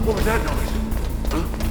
What was that noise? Huh?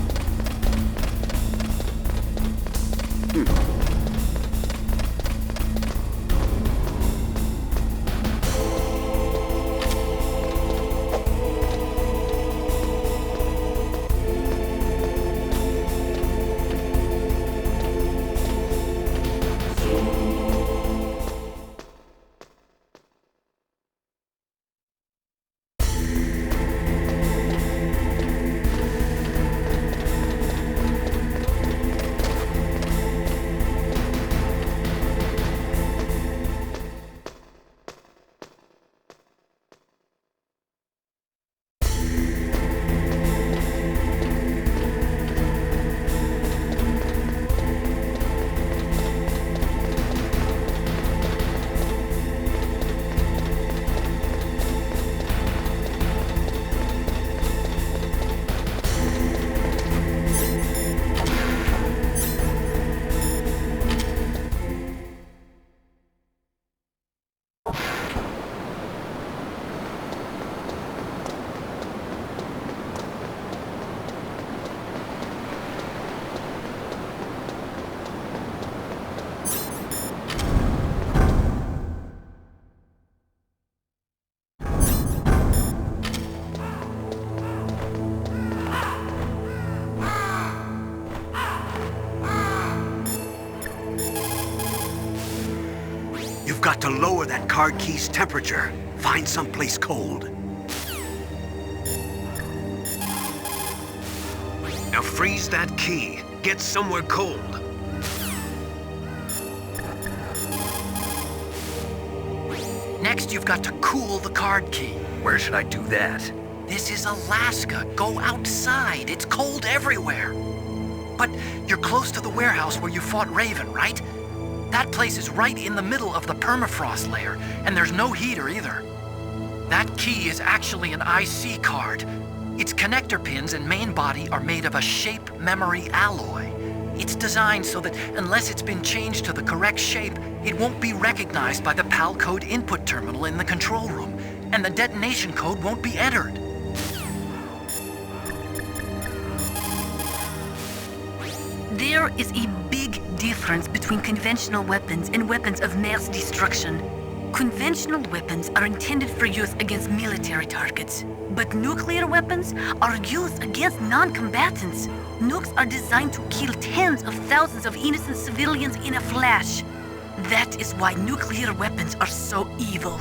You've got to lower that card key's temperature. Find someplace cold. Now freeze that key. Get somewhere cold. Next, you've got to cool the card key. Where should I do that? This is Alaska. Go outside. It's cold everywhere. But you're close to the warehouse where you fought Raven, right? That place is right in the middle of the permafrost layer, and there's no heater either. That key is actually an IC card. Its connector pins and main body are made of a shape memory alloy. It's designed so that unless it's been changed to the correct shape, it won't be recognized by the PAL code input terminal in the control room, and the detonation code won't be entered. There is a big difference between conventional weapons and weapons of mass destruction. Conventional weapons are intended for use against military targets, but nuclear weapons are used against non-combatants. Nukes are designed to kill tens of thousands of innocent civilians in a flash. That is why nuclear weapons are so evil.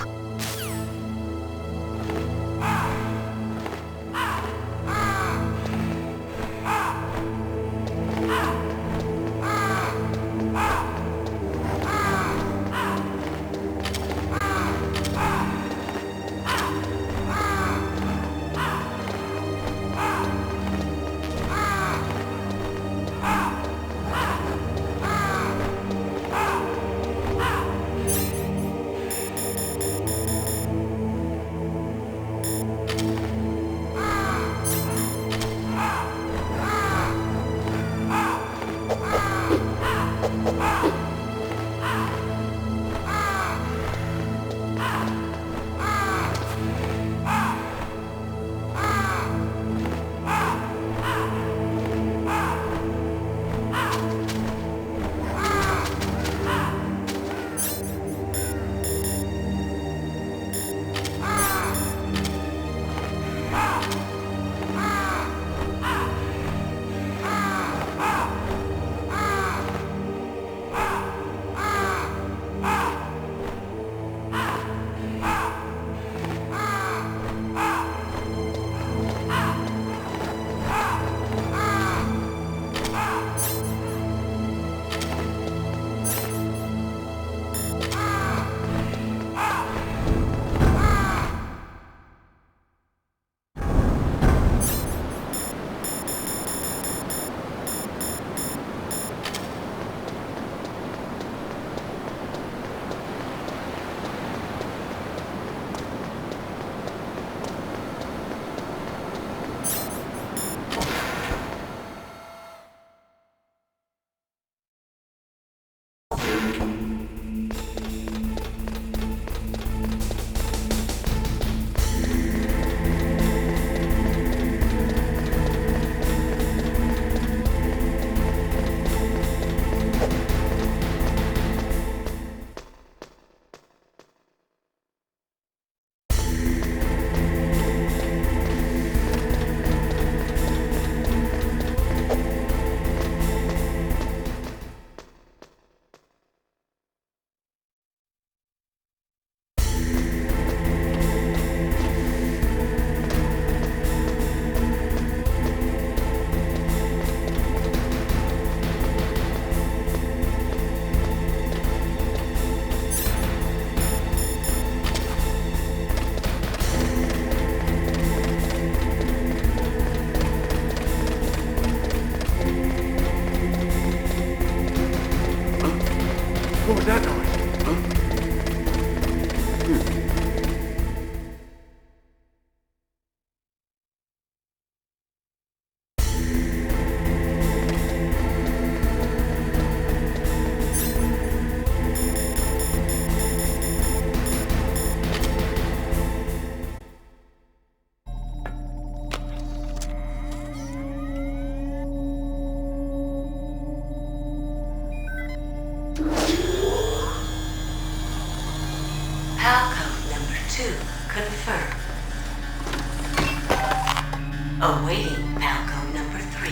Awaiting PAL code number 3.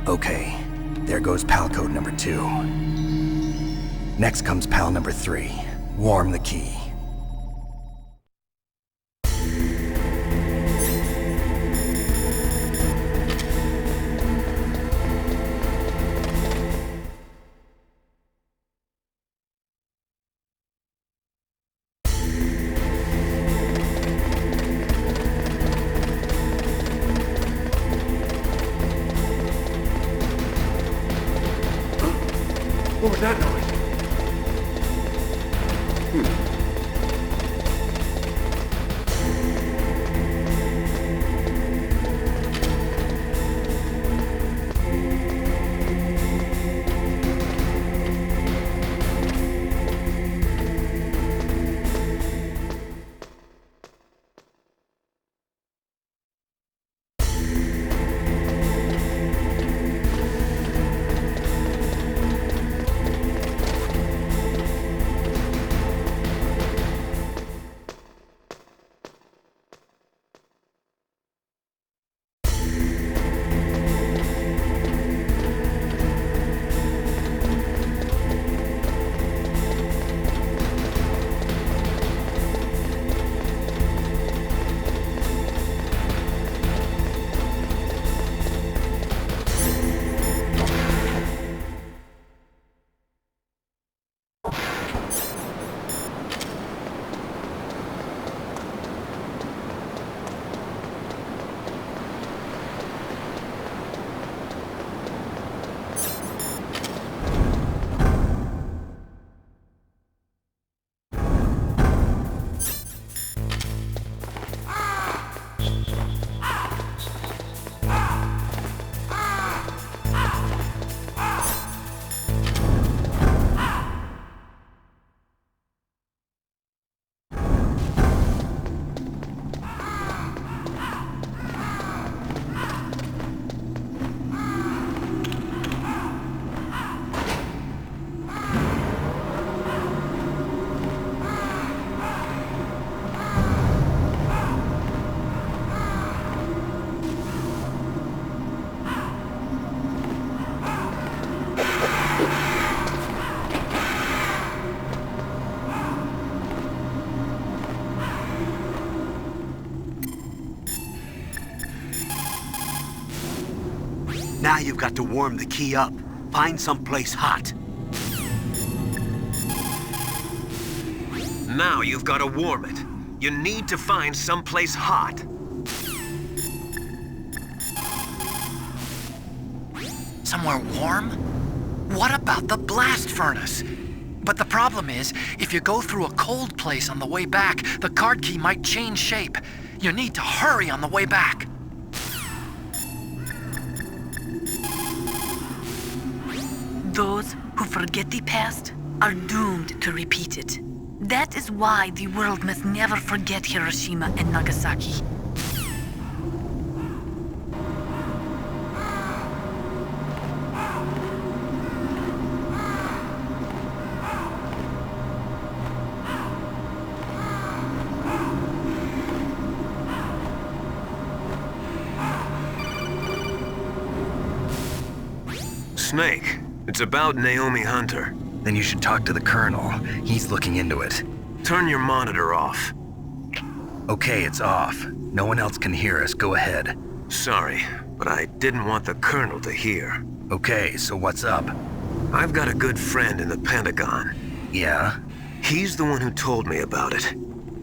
Okay, there goes PAL code number 2. Next comes PAL number 3. Warm the key. What was that noise? Now you've got to warm the key up. Find someplace hot. Now you've got to warm it. You need to find someplace hot. Somewhere warm? What about the blast furnace? But the problem is, if you go through a cold place on the way back, the card key might change shape. You need to hurry on the way back. Those who forget the past are doomed to repeat it. That is why the world must never forget Hiroshima and Nagasaki. Snake, it's about Naomi Hunter. Then you should talk to the Colonel. He's looking into it. Turn your monitor off. Okay, it's off. No one else can hear us. Go ahead. Sorry, but I didn't want the Colonel to hear. Okay, so what's up? I've got a good friend in the Pentagon. Yeah? He's the one who told me about it.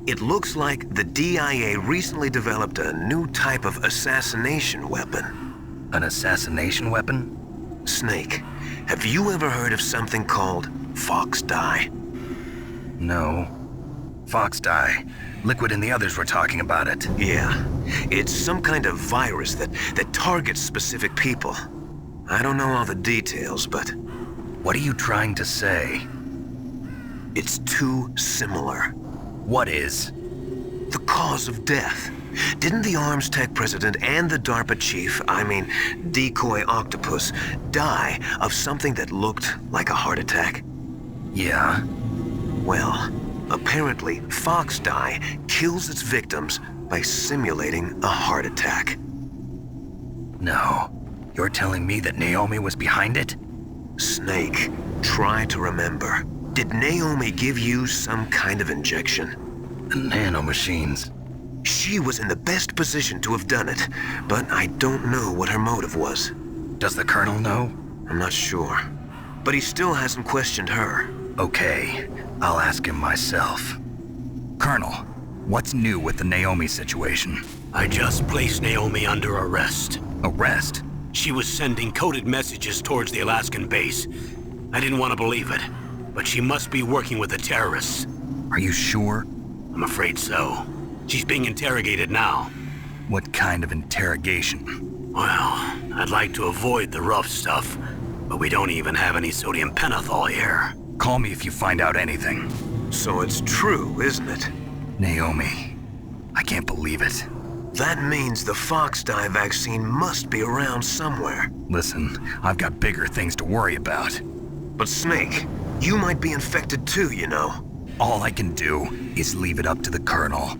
It looks like the DIA recently developed a new type of assassination weapon. An assassination weapon? Snake, have you ever heard of something called Fox Dye? No. Fox Dye. Liquid and the others were talking about it. Yeah. It's some kind of virus that targets specific people. I don't know all the details, but... What are you trying to say? It's too similar. What is? The cause of death. Didn't the Arms Tech president and the DARPA chief, Decoy Octopus, die of something that looked like a heart attack? Yeah? Well, apparently Fox Dye kills its victims by simulating a heart attack. No. You're telling me that Naomi was behind it? Snake, try to remember. Did Naomi give you some kind of injection? The nanomachines. She was in the best position to have done it, but I don't know what her motive was. Does the Colonel know? I'm not sure. But he still hasn't questioned her. Okay, I'll ask him myself. Colonel, what's new with the Naomi situation? I just placed Naomi under arrest. Arrest? She was sending coded messages towards the Alaskan base. I didn't want to believe it, but she must be working with the terrorists. Are you sure? I'm afraid so. She's being interrogated now. What kind of interrogation? Well, I'd like to avoid the rough stuff, but we don't even have any sodium pentothal here. Call me if you find out anything. So it's true, isn't it? Naomi, I can't believe it. That means the Fox dye vaccine must be around somewhere. Listen, I've got bigger things to worry about. But Snake, you might be infected too, you know. All I can do is leave it up to the Colonel.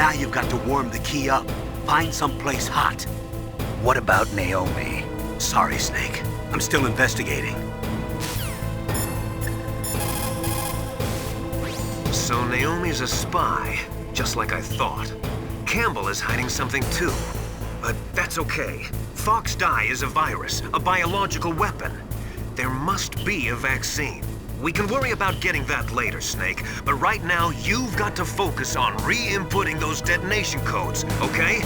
Now you've got to warm the key up. Find someplace hot. What about Naomi? Sorry, Snake. I'm still investigating. So Naomi's a spy, just like I thought. Campbell is hiding something too. But that's okay. Fox dye is a virus, a biological weapon. There must be a vaccine. We can worry about getting that later, Snake, but right now you've got to focus on re-inputting those detonation codes, okay?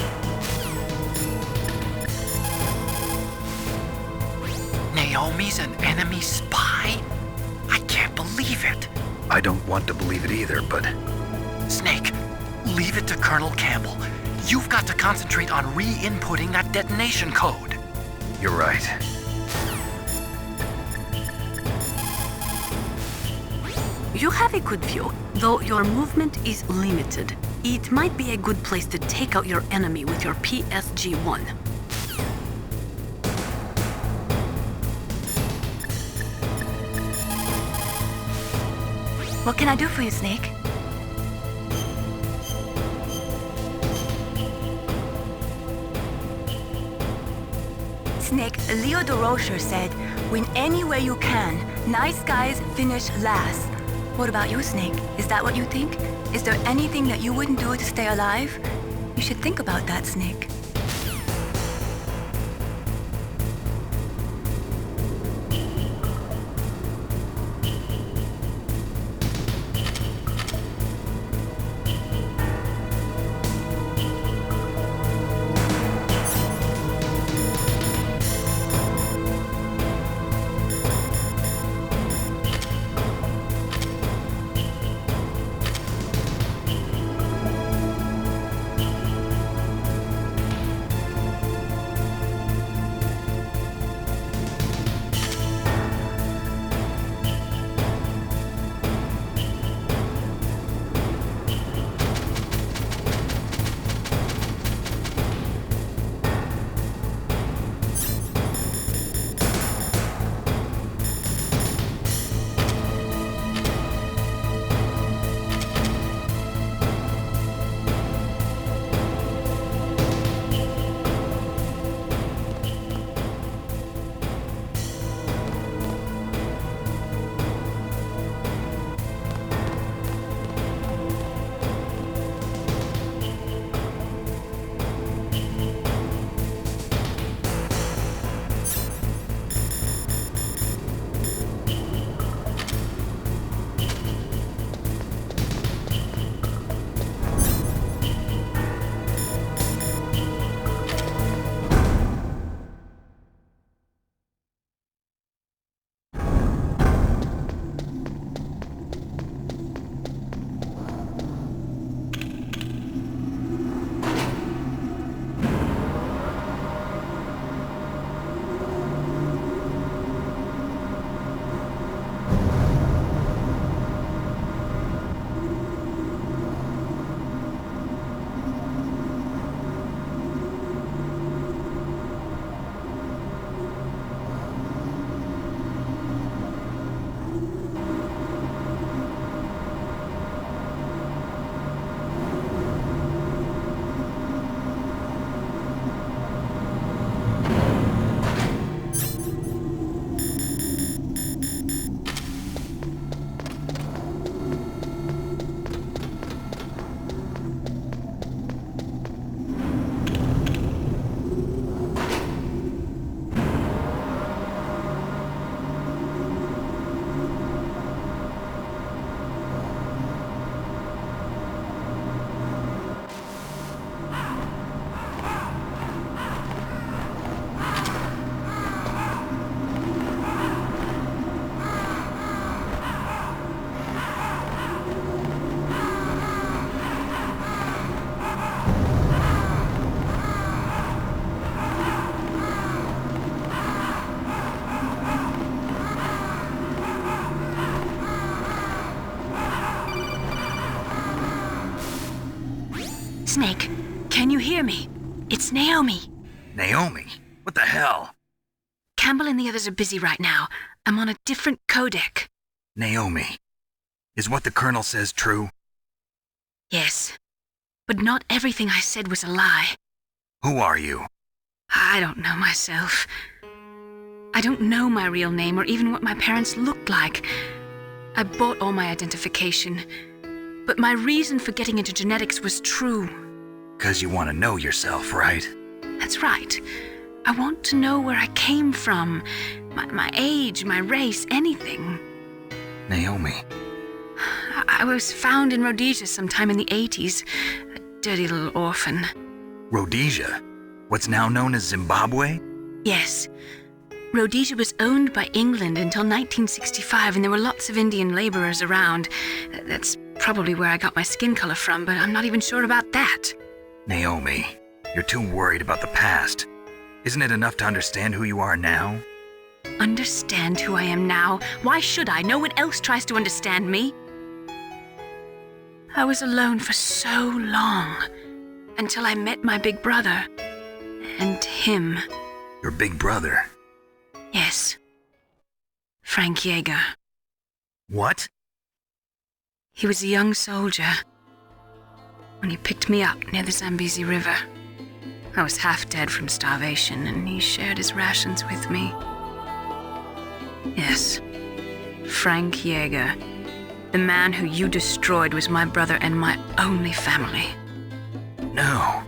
Naomi's an enemy spy? I can't believe it. I don't want to believe it either, but... Snake, leave it to Colonel Campbell. You've got to concentrate on re-inputting that detonation code. You're right. You have a good view, though your movement is limited. It might be a good place to take out your enemy with your PSG-1. What can I do for you, Snake? Snake, Leo DeRocher said, win anywhere you can. Nice guys finish last. What about you, Snake? Is that what you think? Is there anything that you wouldn't do to stay alive? You should think about that, Snake. Snake, can you hear me? It's Naomi. Naomi? What the hell? Campbell and the others are busy right now. I'm on a different codec. Naomi, is what the Colonel says true? Yes. But not everything I said was a lie. Who are you? I don't know myself. I don't know my real name or even what my parents looked like. I bought all my identification. But my reason for getting into genetics was true. 'Cause you want to know yourself, right? That's right. I want to know where I came from. My age, my race, anything. Naomi. I was found in Rhodesia sometime in the 80s. A dirty little orphan. Rhodesia? What's now known as Zimbabwe? Yes. Rhodesia was owned by England until 1965, and there were lots of Indian laborers around. That's probably where I got my skin color from, but I'm not even sure about that. Naomi, you're too worried about the past. Isn't it enough to understand who you are now? Understand who I am now? Why should I? No one else tries to understand me. I was alone for so long, until I met my big brother. And him. Your big brother? Yes. Frank Yeager. What? He was a young soldier when he picked me up near the Zambezi River. I was half dead from starvation, and he shared his rations with me. Yes, Frank Yeager. The man who you destroyed was my brother and my only family. No.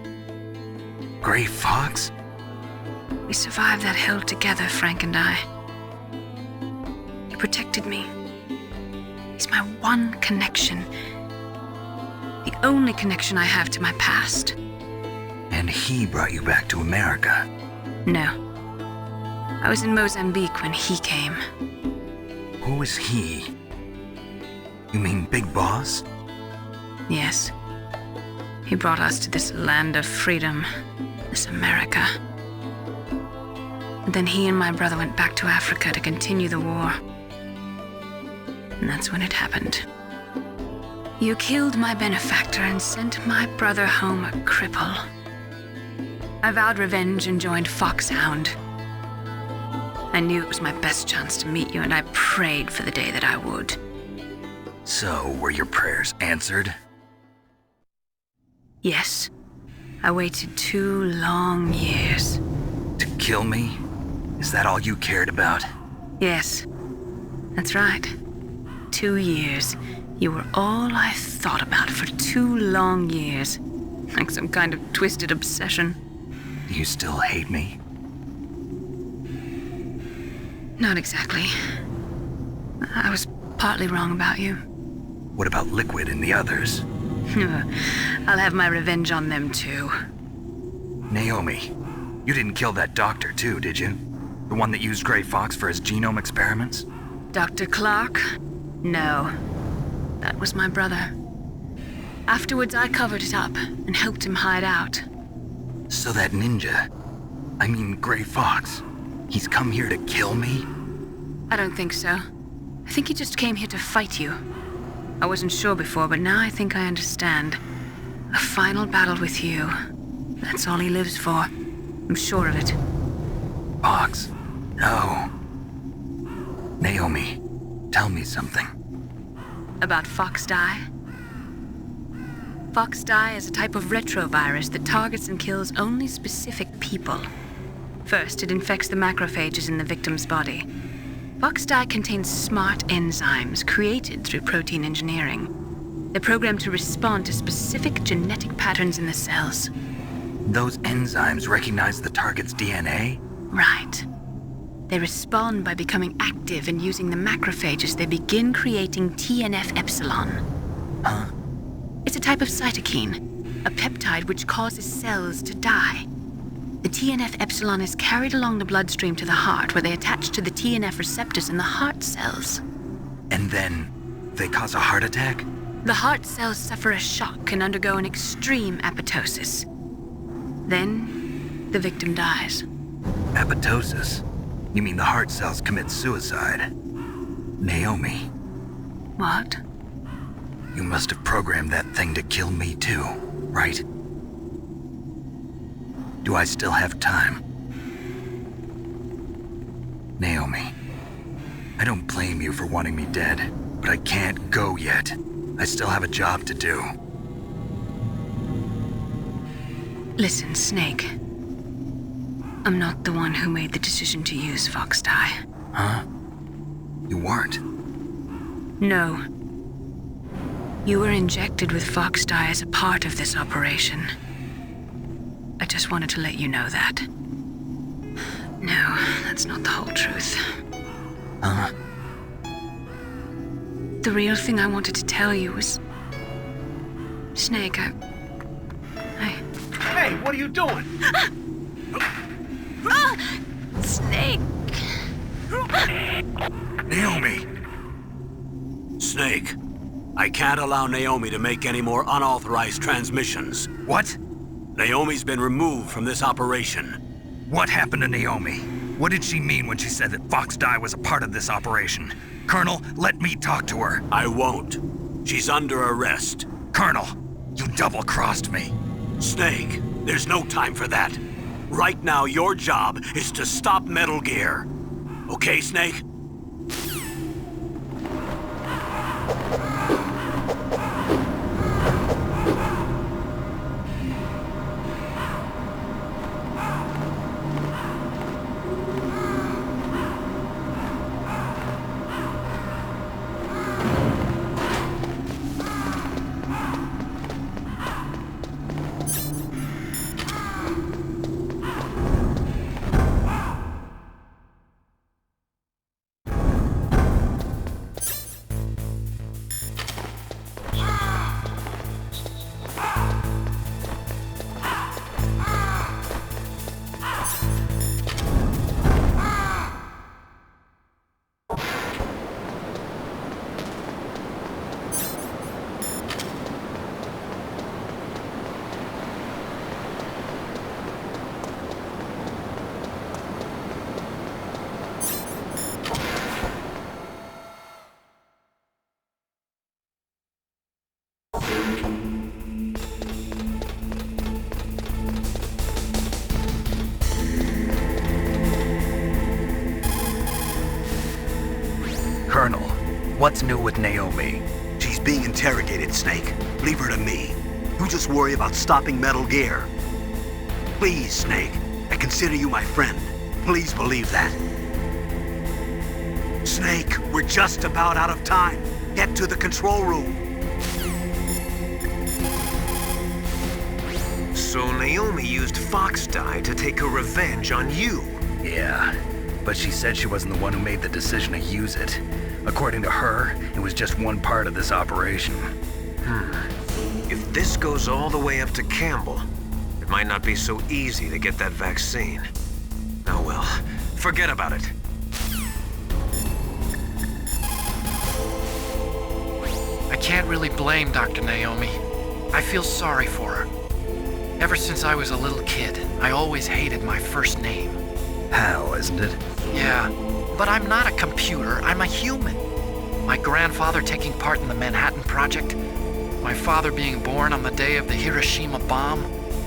Gray Fox? We survived that hell together, Frank and I. He protected me. He's my one connection. The only connection I have to my past. And he brought you back to America? No. I was in Mozambique when he came. Who is he? You mean Big Boss? Yes. He brought us to this land of freedom, this America. And then he and my brother went back to Africa to continue the war. And that's when it happened. You killed my benefactor and sent my brother home a cripple. I vowed revenge and joined Foxhound. I knew it was my best chance to meet you, and I prayed for the day that I would. So, were your prayers answered? Yes. I waited 2 long years. To kill me? Is that all you cared about? Yes. That's right. 2 years. You were all I thought about for 2 long years. Like some kind of twisted obsession. Do you still hate me? Not exactly. I was partly wrong about you. What about Liquid and the others? I'll have my revenge on them too. Naomi, you didn't kill that doctor too, did you? The one that used Gray Fox for his genome experiments? Dr. Clark? No. That was my brother. Afterwards, I covered it up and helped him hide out. So that ninja, I mean Gray Fox, he's come here to kill me? I don't think so. I think he just came here to fight you. I wasn't sure before, but now I think I understand. A final battle with you. That's all he lives for. I'm sure of it. Fox, no. Naomi, tell me something. About Foxdie? Foxdie is a type of retrovirus that targets and kills only specific people. First, it infects the macrophages in the victim's body. Foxdie contains smart enzymes created through protein engineering. They're programmed to respond to specific genetic patterns in the cells. Those enzymes recognize the target's DNA? Right. They respond by becoming active and using the macrophages. They begin creating TNF-epsilon. Huh? It's a type of cytokine, a peptide which causes cells to die. The TNF-epsilon is carried along the bloodstream to the heart, where they attach to the TNF receptors in the heart cells. And then they cause a heart attack? The heart cells suffer a shock and undergo an extreme apoptosis. Then, the victim dies. Apoptosis? You mean the heart cells commit suicide? Naomi, What? you must have programmed that thing to kill me too, right? Do I still have time? Naomi, I don't blame you for wanting me dead, but I can't go yet. I still have a job to do. Listen, Snake. I'm not the one who made the decision to use Fox Dye. Huh? You weren't? No. You were injected with Fox Dye as a part of this operation. I just wanted to let you know that. No, that's not the whole truth. Huh? The real thing I wanted to tell you was... Snake, I... Hey, what are you doing? Snake! Naomi! Snake, I can't allow Naomi to make any more unauthorized transmissions. What? Naomi's been removed from this operation. What happened to Naomi? What did she mean when she said that Fox Dye was a part of this operation? Colonel, let me talk to her. I won't. She's under arrest. Colonel, you double-crossed me. Snake, there's no time for that. Right now, your job is to stop Metal Gear. Okay, Snake? Colonel, what's new with Naomi? She's being interrogated, Snake. Leave her to me. You just worry about stopping Metal Gear. Please, Snake. I consider you my friend. Please believe that. Snake, we're just about out of time. Get to the control room. So Naomi used Fox Dye to take her revenge on you. Yeah, but she said she wasn't the one who made the decision to use it. According to her, it was just one part of this operation. If this goes all the way up to Campbell, it might not be so easy to get that vaccine. Oh well, forget about it. I can't really blame Dr. Naomi. I feel sorry for her. Ever since I was a little kid, I always hated my first name. Hal, isn't it? Yeah, but I'm not a computer, I'm a human. My grandfather taking part in the Manhattan Project, my father being born on the day of the Hiroshima bomb,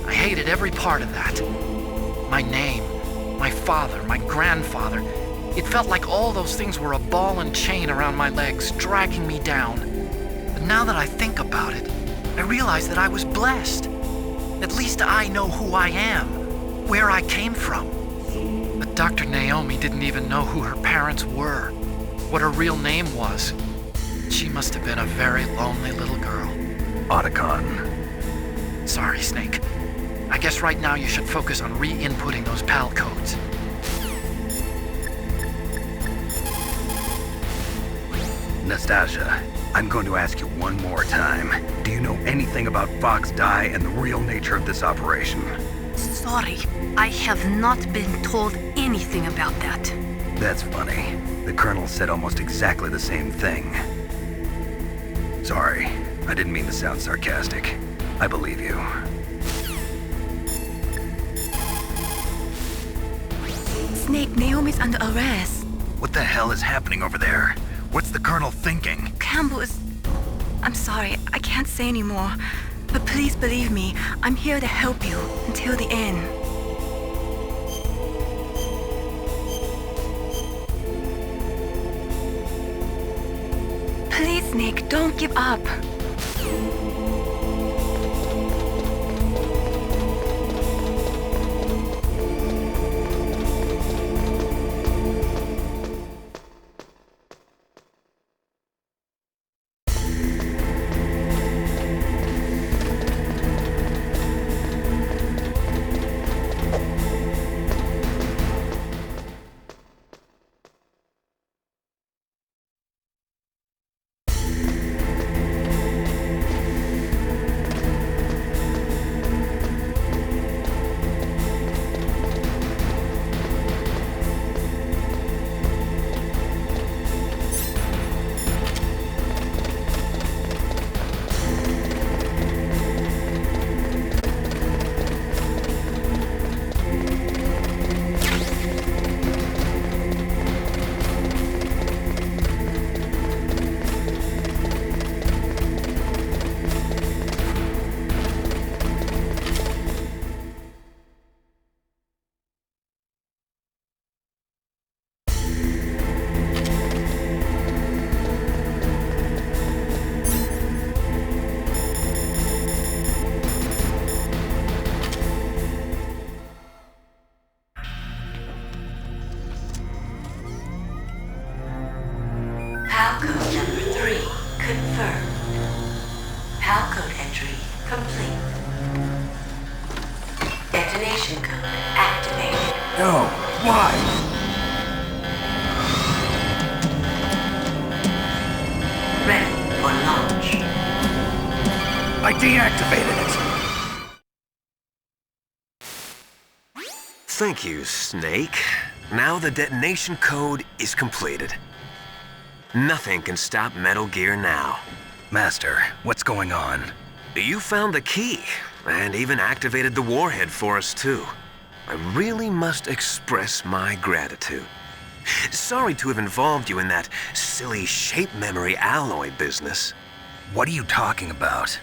I hated every part of that. My name, my father, my grandfather, it felt like all those things were a ball and chain around my legs, dragging me down. But now that I think about it, I realize that I was blessed. At least I know who I am, where I came from. But Dr. Naomi didn't even know who her parents were, what her real name was. She must have been a very lonely little girl. Otacon. Sorry, Snake. I guess right now you should focus on re-inputting those PAL codes. Nastasia, I'm going to ask you one more time. Do you know anything about Fox Dye and the real nature of this operation? Sorry, I have not been told anything about that. That's funny. The Colonel said almost exactly the same thing. Sorry, I didn't mean to sound sarcastic. I believe you. Snake, Naomi's under arrest. What the hell is happening over there? What's the Colonel thinking? Campbell is... I'm sorry, I can't say anymore. But please believe me, I'm here to help you until the end. Snake. Don't give up. Palcode number 3 confirmed. Palcode entry complete. Detonation code activated. No, why? Ready for launch. I deactivated it. Thank you, Snake. Now the detonation code is completed. Nothing can stop Metal Gear now. Master, what's going on? You found the key, and even activated the warhead for us, too. I really must express my gratitude. Sorry to have involved you in that silly shape memory alloy business. What are you talking about?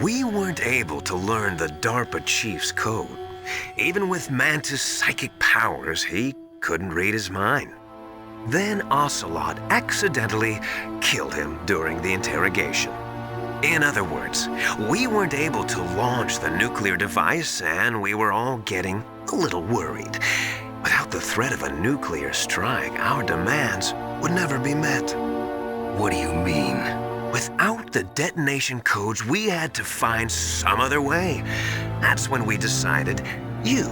We weren't able to learn the DARPA chief's code. Even with Mantis' psychic powers, he couldn't read his mind. Then Ocelot accidentally killed him during the interrogation. In other words, we weren't able to launch the nuclear device, and we were all getting a little worried. Without the threat of a nuclear strike, our demands would never be met. What do you mean? Without the detonation codes, we had to find some other way. That's when we decided you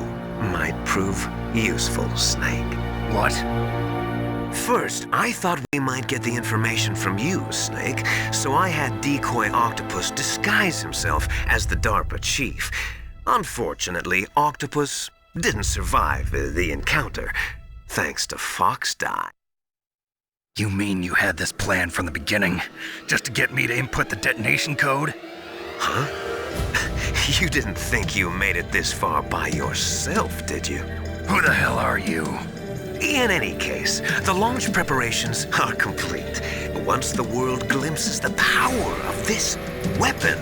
might prove useful, Snake. What? First, I thought we might get the information from you, Snake, so I had Decoy Octopus disguise himself as the DARPA chief. Unfortunately, Octopus didn't survive the encounter, thanks to Fox Die. You mean you had this plan from the beginning, just to get me to input the detonation code? Huh? You didn't think you made it this far by yourself, did you? Who the hell are you? In any case, the launch preparations are complete. Once the world glimpses the power of this weapon,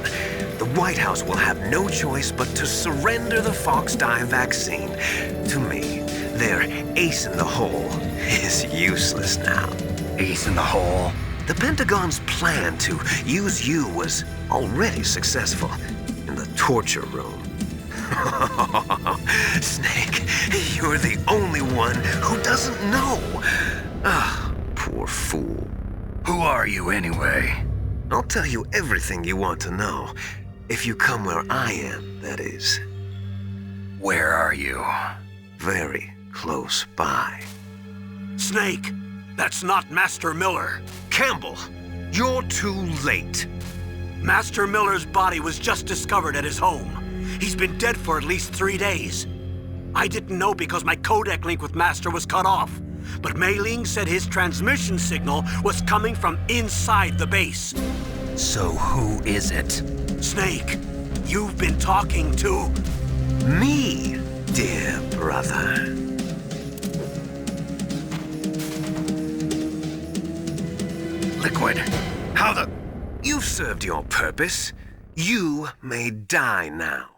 the White House will have no choice but to surrender the Fox Die vaccine to me. Their ace in the hole is useless now. Ace in the hole? The Pentagon's plan to use you was already successful in the torture room. Snake, you're the only one who doesn't know. Ah, poor fool. Who are you anyway? I'll tell you everything you want to know. If you come where I am, that is. Where are you? Very close by. Snake, that's not Master Miller. Campbell, you're too late. Master Miller's body was just discovered at his home. He's been dead for at least 3 days. I didn't know because my codec link with Master was cut off. But Mei Ling said his transmission signal was coming from inside the base. So who is it? Snake, you've been talking to... Me, dear brother. Liquid. How the... You've served your purpose. You may die now.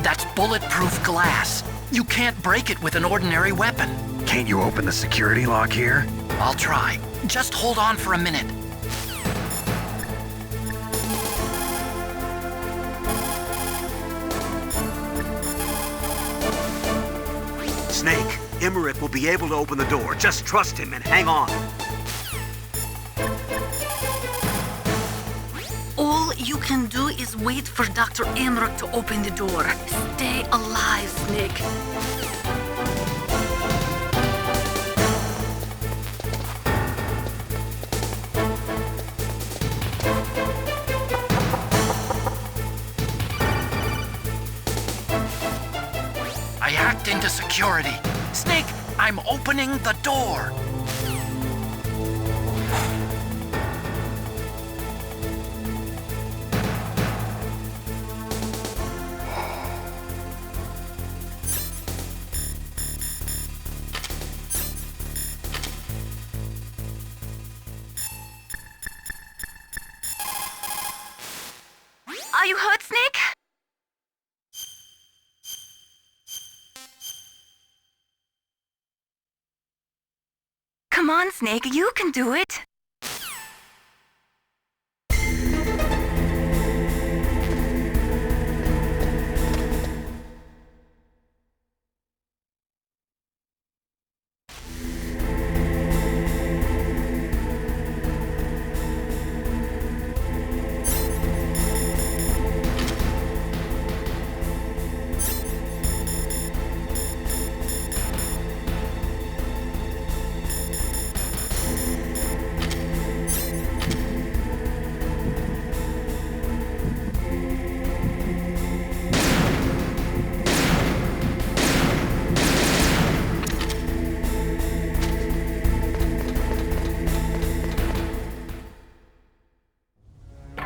That's bulletproof glass. You can't break it with an ordinary weapon. Can't you open the security lock here? I'll try. Just hold on for a minute. Snake, Emmerich will be able to open the door. Just trust him and hang on. All you can do is wait for Dr. Emmerich to open the door. Stay alive, Snake. I hacked into security. Snake, I'm opening the door. Are you hurt, Snake? Come on, Snake, you can do it.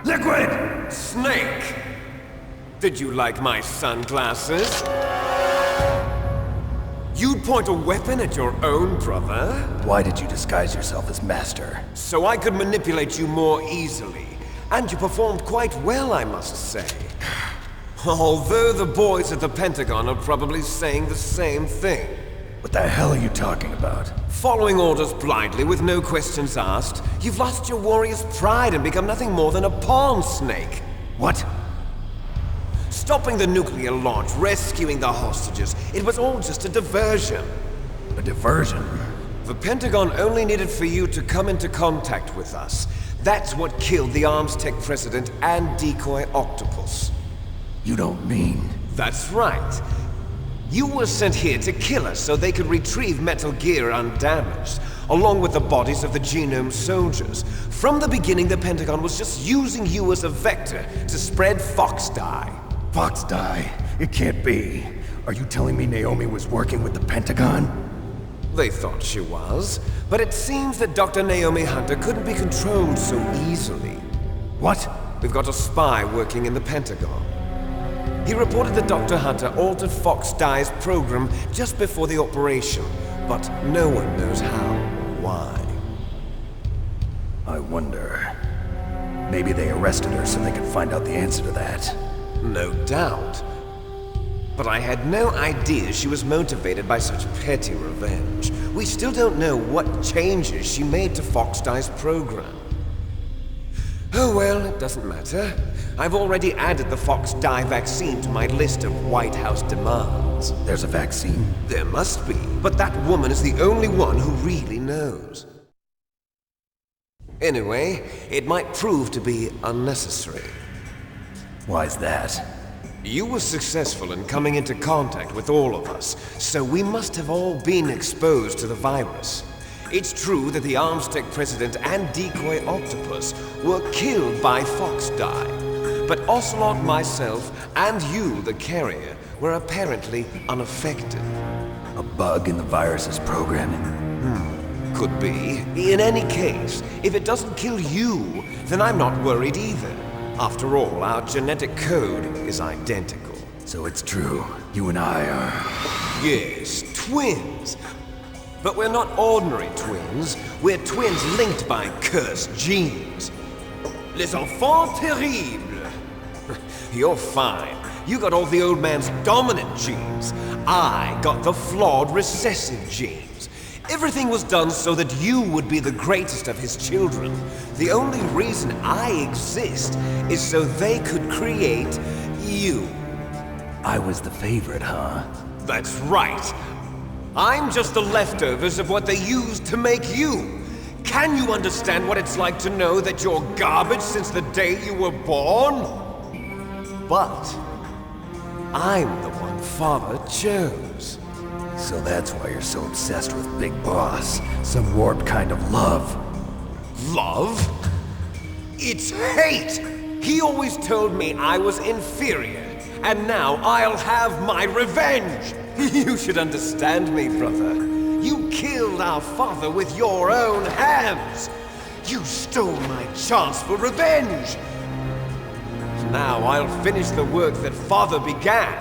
Liquid! Snake! Did you like my sunglasses? You'd point a weapon at your own brother? Why did you disguise yourself as Master? So I could manipulate you more easily. And you performed quite well, I must say. Although the boys at the Pentagon are probably saying the same thing. What the hell are you talking about? Following orders blindly with no questions asked, you've lost your warrior's pride and become nothing more than a pawn, Snake. What? Stopping the nuclear launch, rescuing the hostages, it was all just a diversion. A diversion? The Pentagon only needed for you to come into contact with us. That's what killed the Arms Tech president and decoy octopus. You don't mean... That's right. You were sent here to kill us so they could retrieve Metal Gear undamaged, along with the bodies of the Genome soldiers. From the beginning, the Pentagon was just using you as a vector to spread Fox dye. Fox dye? It can't be. Are you telling me Naomi was working with the Pentagon? They thought she was, but it seems that Dr. Naomi Hunter couldn't be controlled so easily. What? We've got a spy working in the Pentagon. He reported that Dr. Hunter altered Fox Dye's program just before the operation, but no one knows how or why. I wonder... Maybe they arrested her so they could find out the answer to that. No doubt. But I had no idea she was motivated by such petty revenge. We still don't know what changes she made to Fox Dye's program. Oh well, it doesn't matter. I've already added the Fox Dye vaccine to my list of White House demands. There's a vaccine? There must be, but that woman is the only one who really knows. Anyway, it might prove to be unnecessary. Why's that? You were successful in coming into contact with all of us, so we must have all been exposed to the virus. It's true that the Arms Tech president and decoy octopus were killed by Fox Dye. But Ocelot, myself, and you, the carrier, were apparently unaffected. A bug in the virus's programming? Could be. In any case, if it doesn't kill you, then I'm not worried either. After all, our genetic code is identical. So it's true. You and I are... Yes, twins. But we're not ordinary twins. We're twins linked by cursed genes. Les enfants terribles. You're fine. You got all the old man's dominant genes. I got the flawed recessive genes. Everything was done so that you would be the greatest of his children. The only reason I exist is so they could create you. I was the favorite, huh? That's right. I'm just the leftovers of what they used to make you. Can you understand what it's like to know that you're garbage since the day you were born? But I'm the one Father chose. So that's why you're so obsessed with Big Boss. Some warped kind of love. Love? It's hate! He always told me I was inferior, and now I'll have my revenge! You should understand me, brother. You killed our father with your own hands! You stole my chance for revenge! Now I'll finish the work that Father began.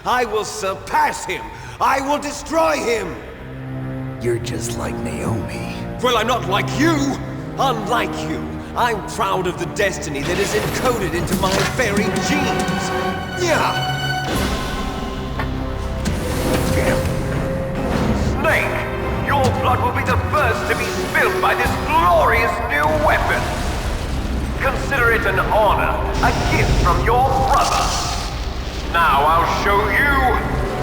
I will surpass him! I will destroy him! You're just like Naomi. Well, I'm not like you! Unlike you, I'm proud of the destiny that is encoded into my very genes! Yeah! Snake, your blood will be the first to be spilled by this glorious new weapon! Consider it an honor, a gift from your brother! Now I'll show you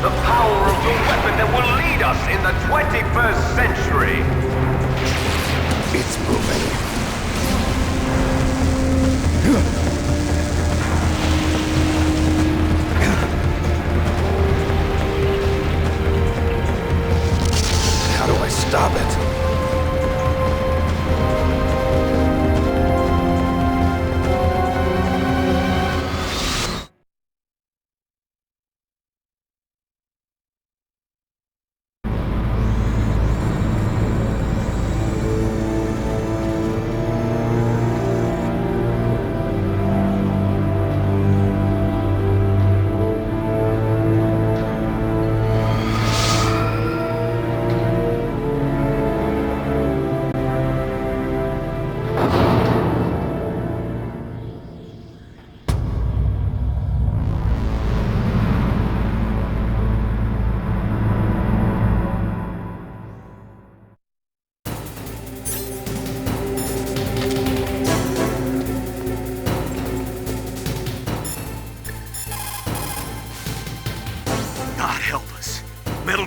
the power of the weapon that will lead us in the 21st century! It's moving. How do I stop it?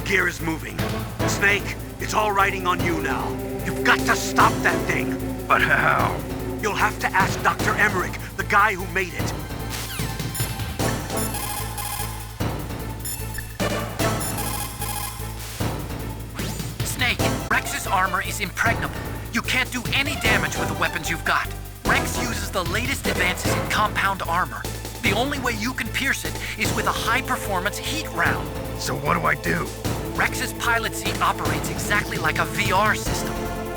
Gear is moving. Snake, it's all riding on you now. You've got to stop that thing. But how? You'll have to ask Dr. Emmerich, the guy who made it. Snake, Rex's armor is impregnable. You can't do any damage with the weapons you've got. Rex uses the latest advances in compound armor. The only way you can pierce it is with a high-performance heat round. So what do I do? Rex's pilot seat operates exactly like a VR system.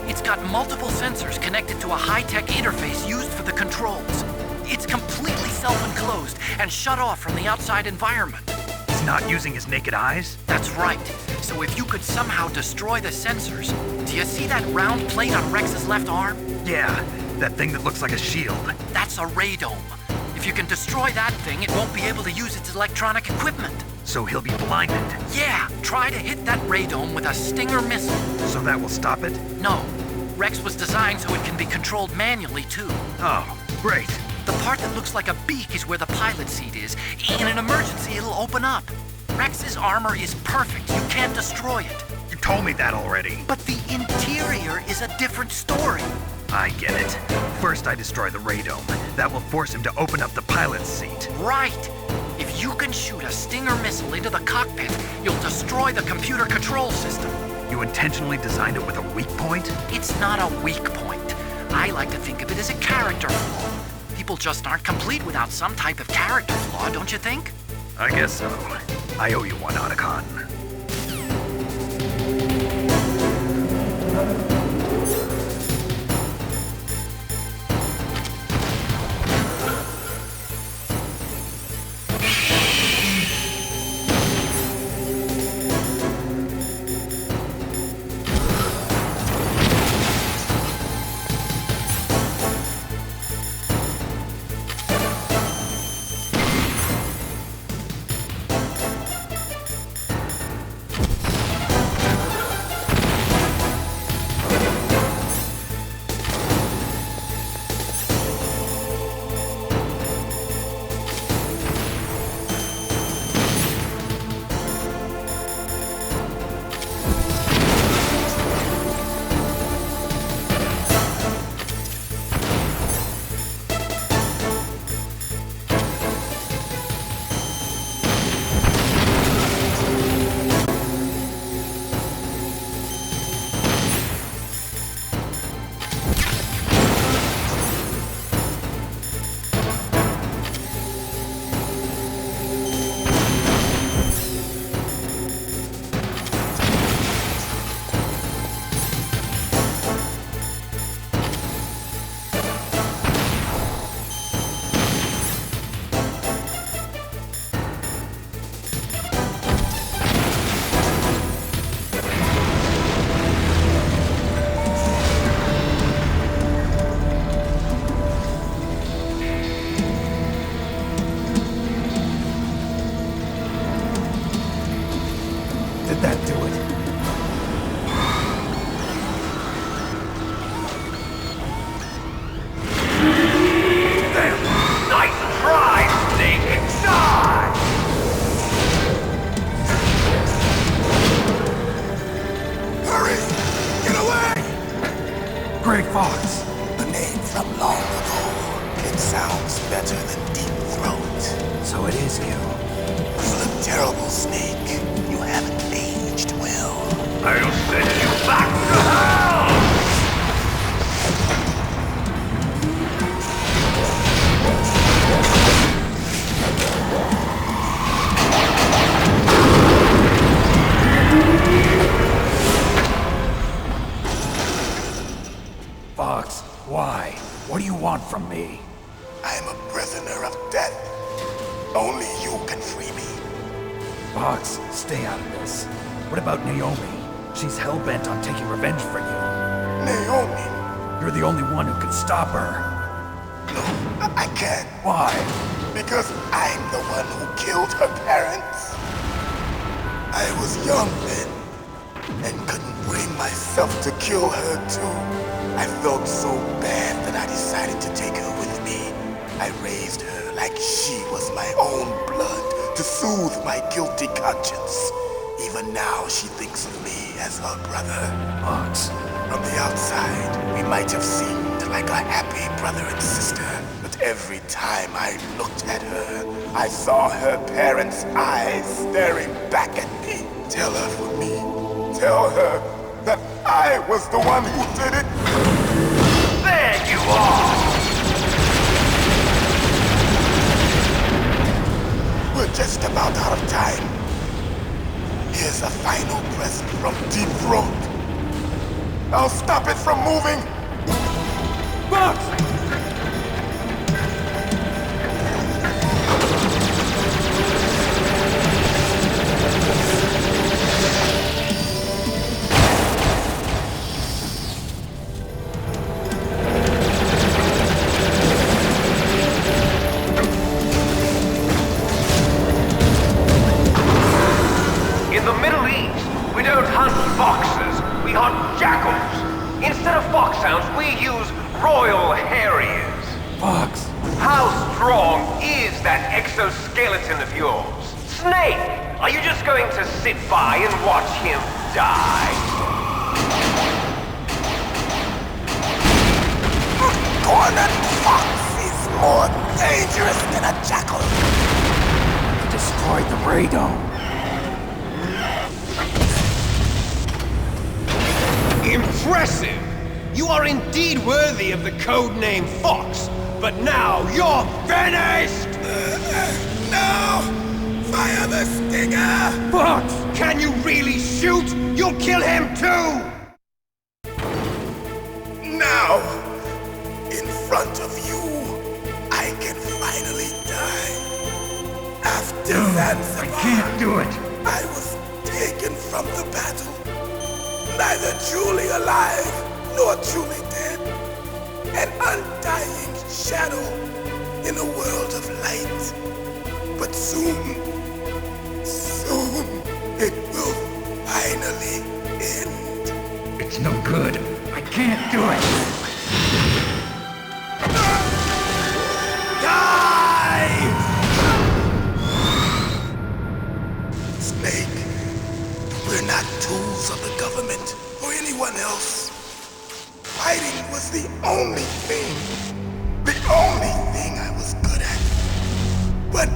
It's got multiple sensors connected to a high-tech interface used for the controls. It's completely self-enclosed and shut off from the outside environment. He's not using his naked eyes? That's right. So if you could somehow destroy the sensors... Do you see that round plate on Rex's left arm? Yeah, that thing that looks like a shield. That's a radome. If you can destroy that thing, it won't be able to use its electronic equipment. So he'll be blinded. Yeah, try to hit that radome with a Stinger missile. So that will stop it? No. Rex was designed so it can be controlled manually, too. Oh, great. The part that looks like a beak is where the pilot seat is. In an emergency, it'll open up. Rex's armor is perfect. You can't destroy it. You told me that already. But the interior is a different story. I get it. First I destroy the radome. That will force him to open up the pilot's seat. Right. If you can shoot a Stinger missile into the cockpit, you'll destroy the computer control system. You intentionally designed it with a weak point? It's not a weak point. I like to think of it as a character flaw. People just aren't complete without some type of character flaw, don't you think? I guess so. I owe you one, Otacon. Gray Fox. A name from long ago. It sounds better than Deep Throat. So it is you. You look terrible, Snake. You haven't aged well. I'll send you back to hell! Fox, why? What do you want from me? I am a prisoner of death. Only you can free me. Fox, stay out of this. What about Naomi? She's hell-bent on taking revenge for you. Naomi? You're the only one who can stop her. No, I can't. Why? Because I'm the one who killed her parents. I was young then, and couldn't bring myself to kill her too. I felt so bad that I decided to take her with me. I raised her like she was my own blood to soothe my guilty conscience. Even now she thinks of me as her brother. Fox. From the outside, we might have seemed like a happy brother and sister, but every time I looked at her, I saw her parents' eyes staring back at me. Tell her for me. Tell her that I was the one who did it. There you are! We're just about out of time. Here's a final present from Deep Throat. I'll stop it from moving. Fox! In the Middle East, we don't hunt foxes, we hunt jackals. Instead of foxhounds, we use royal harriers. Fox! How strong is that exoskeleton of yours? Snake, are you just going to sit by and watch him die? Cornered fox is more dangerous than a jackal. You destroyed the radome. Impressive! You are indeed worthy of the codename Fox, but now you're finished! No! Fire the stinger! Fox! Can you really shoot? You'll kill him too! Now, in front of you, I can finally die. After Zanzibar, I can't do it! I was taken from the battle. Neither truly alive, nor truly dead. An undying shadow in a world of light. But soon, it will finally end. It's no good. I can't do it. Die! Snake, we're not tools of the government or anyone else. Fighting was the only thing I was good at. But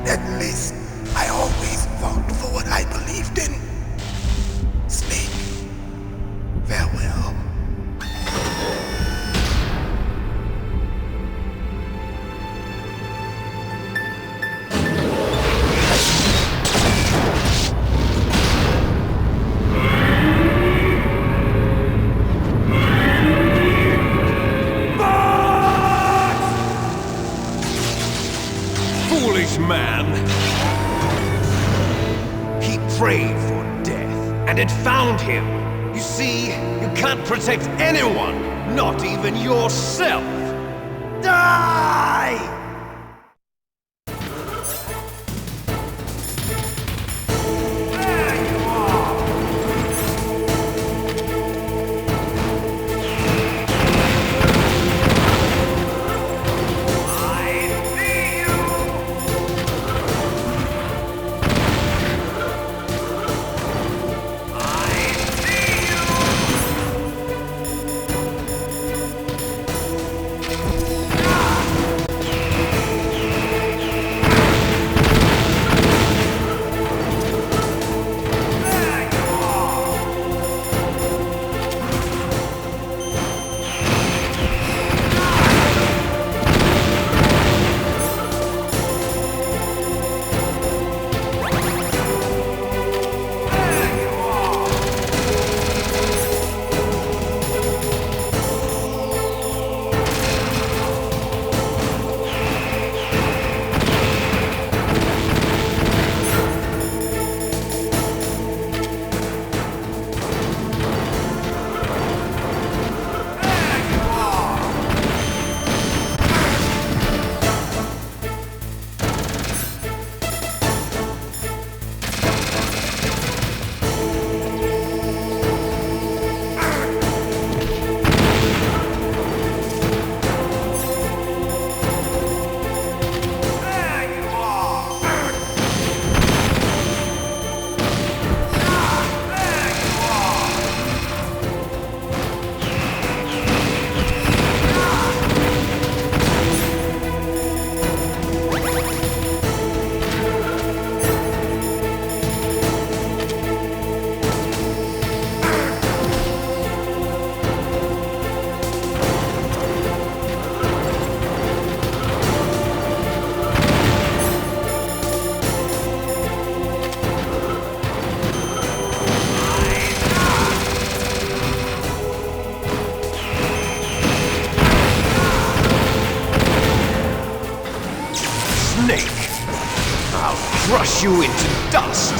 at least I always fought for what I believed in. Snake, farewell. Foolish man! He prayed for death, and it found him. You see, you can't protect anyone, not even yourself. Die! crush you into dust.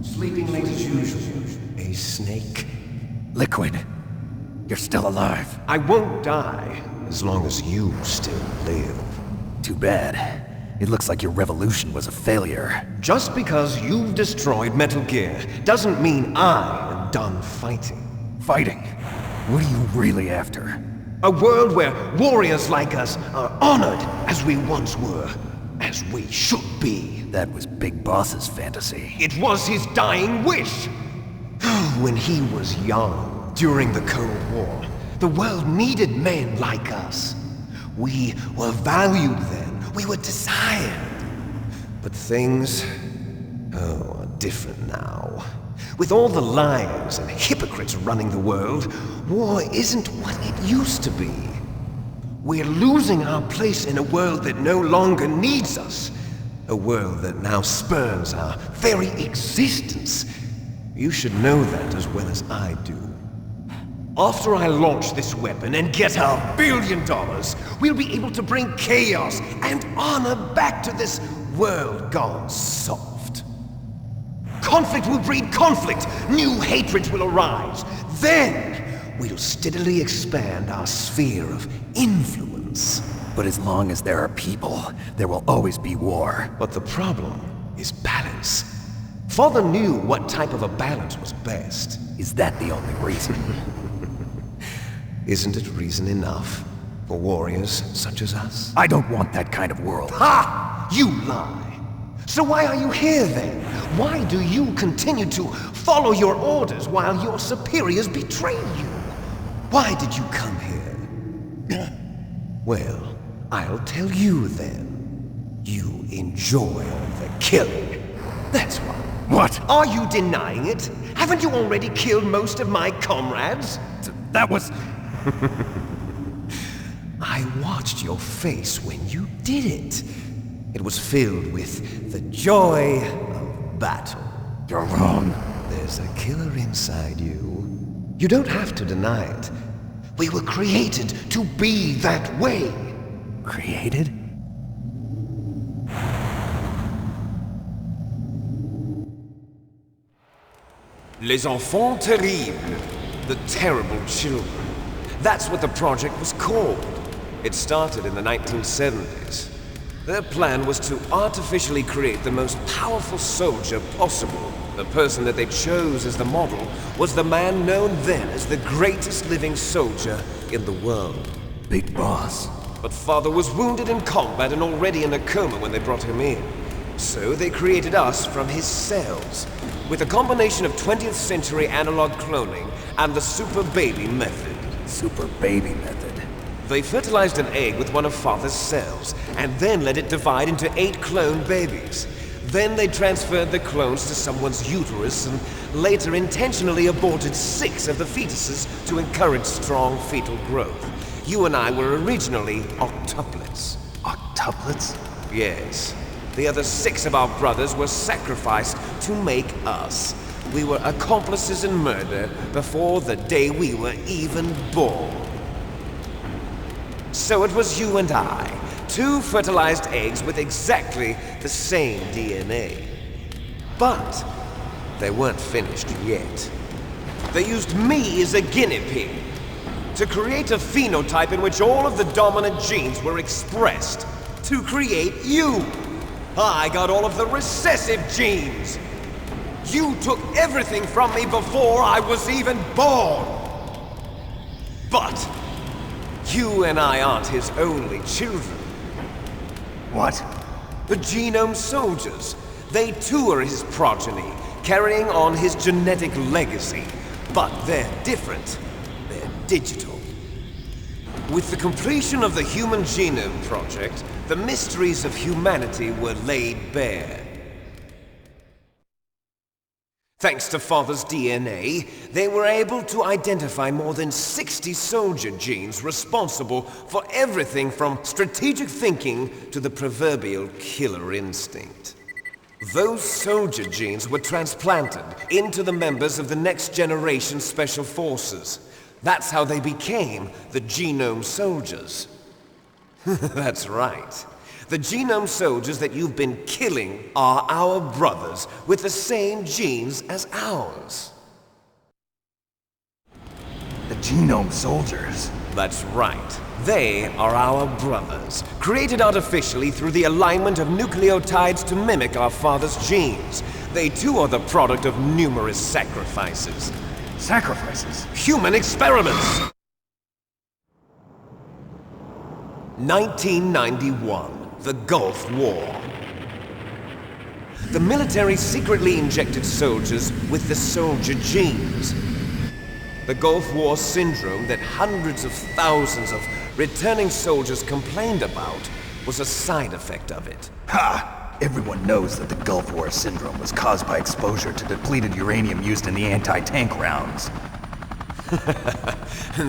Sleeping late as usual. A snake. Liquid, you're still alive. I won't die as long as you still live. Too bad. It looks like your revolution was a failure. Just because you've destroyed Metal Gear doesn't mean I am done fighting. Fighting? What are you really after? A world where warriors like us are honored as we once were, as we should be. That was Big Boss's fantasy. It was his dying wish! When he was young, during the Cold War, the world needed men like us. We were valued then. We were desired. But things, are different now. With all the liars and hypocrites running the world, war isn't what it used to be. We're losing our place in a world that no longer needs us. A world that now spurns our very existence. You should know that as well as I do. After I launch this weapon and get our $1 billion, we'll be able to bring chaos and honor back to this world gone soft. Conflict will breed conflict. New hatreds will arise. Then, we'll steadily expand our sphere of influence. But as long as there are people, there will always be war. But the problem is balance. Father knew what type of a balance was best. Is that the only reason? Isn't it reason enough for warriors such as us? I don't want that kind of world. Ha! You lie! So why are you here then? Why do you continue to follow your orders while your superiors betray you? Why did you come here? Well, I'll tell you then. You enjoy all the killing. That's why. What? Are you denying it? Haven't you already killed most of my comrades? That was... I watched your face when you did it. It was filled with the joy of battle. You're wrong. There's a killer inside you. You don't have to deny it. We were created to be that way. Created? Les enfants terribles. The terrible children. That's what the project was called. It started in the 1970s. Their plan was to artificially create the most powerful soldier possible. The person that they chose as the model was the man known then as the greatest living soldier in the world. Big Boss. But Father was wounded in combat and already in a coma when they brought him in. So they created us from his cells, with a combination of 20th century analog cloning and the super baby method. Super baby method. They fertilized an egg with one of Father's cells, and then let it divide into 8 clone babies. Then they transferred the clones to someone's uterus and later intentionally aborted 6 of the fetuses to encourage strong fetal growth. You and I were originally octuplets. Octuplets? Yes. The other 6 of our brothers were sacrificed to make us. We were accomplices in murder before the day we were even born. So it was you and I, 2 fertilized eggs with exactly the same DNA. But they weren't finished yet. They used me as a guinea pig. to create a phenotype in which all of the dominant genes were expressed. To create you. I got all of the recessive genes. You took everything from me before I was even born. But you and I aren't his only children. What? The Genome Soldiers. They too are his progeny, carrying on his genetic legacy. But they're different. They're digital. With the completion of the Human Genome Project, the mysteries of humanity were laid bare. Thanks to Father's DNA, they were able to identify more than 60 soldier genes responsible for everything from strategic thinking to the proverbial killer instinct. Those soldier genes were transplanted into the members of the next generation Special Forces. That's how they became the Genome Soldiers. That's right. The Genome Soldiers that you've been killing are our brothers with the same genes as ours. The Genome Soldiers? That's right. They are our brothers, created artificially through the alignment of nucleotides to mimic our father's genes. They too are the product of numerous sacrifices. Sacrifices? Human experiments! 1991. The Gulf War. The military secretly injected soldiers with the soldier genes. The Gulf War syndrome that hundreds of thousands of returning soldiers complained about was a side effect of it. Ha! Everyone knows that the Gulf War syndrome was caused by exposure to depleted uranium used in the anti-tank rounds.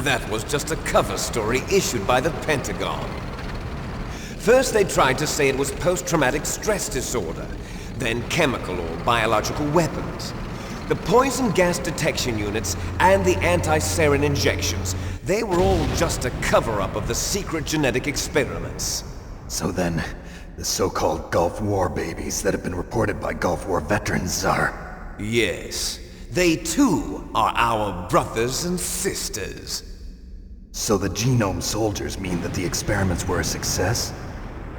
That was just a cover story issued by the Pentagon. First, they tried to say it was post-traumatic stress disorder, then chemical or biological weapons. The poison gas detection units and the anti-sarin injections, they were all just a cover-up of the secret genetic experiments. So then, the so-called Gulf War babies that have been reported by Gulf War veterans are... Yes, they too are our brothers and sisters. So the Genome Soldiers mean that the experiments were a success?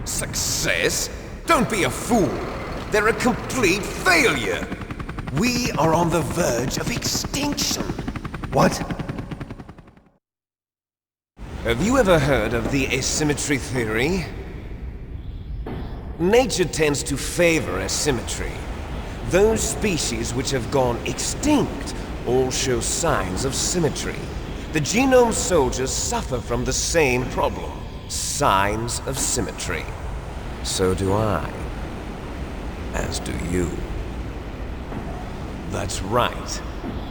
Success? Don't be a fool! They're a complete failure! We are on the verge of extinction! What? Have you ever heard of the asymmetry theory? Nature tends to favor asymmetry. Those species which have gone extinct all show signs of symmetry. The Genome Soldiers suffer from the same problem. Signs of symmetry. So do I. As do you. That's right.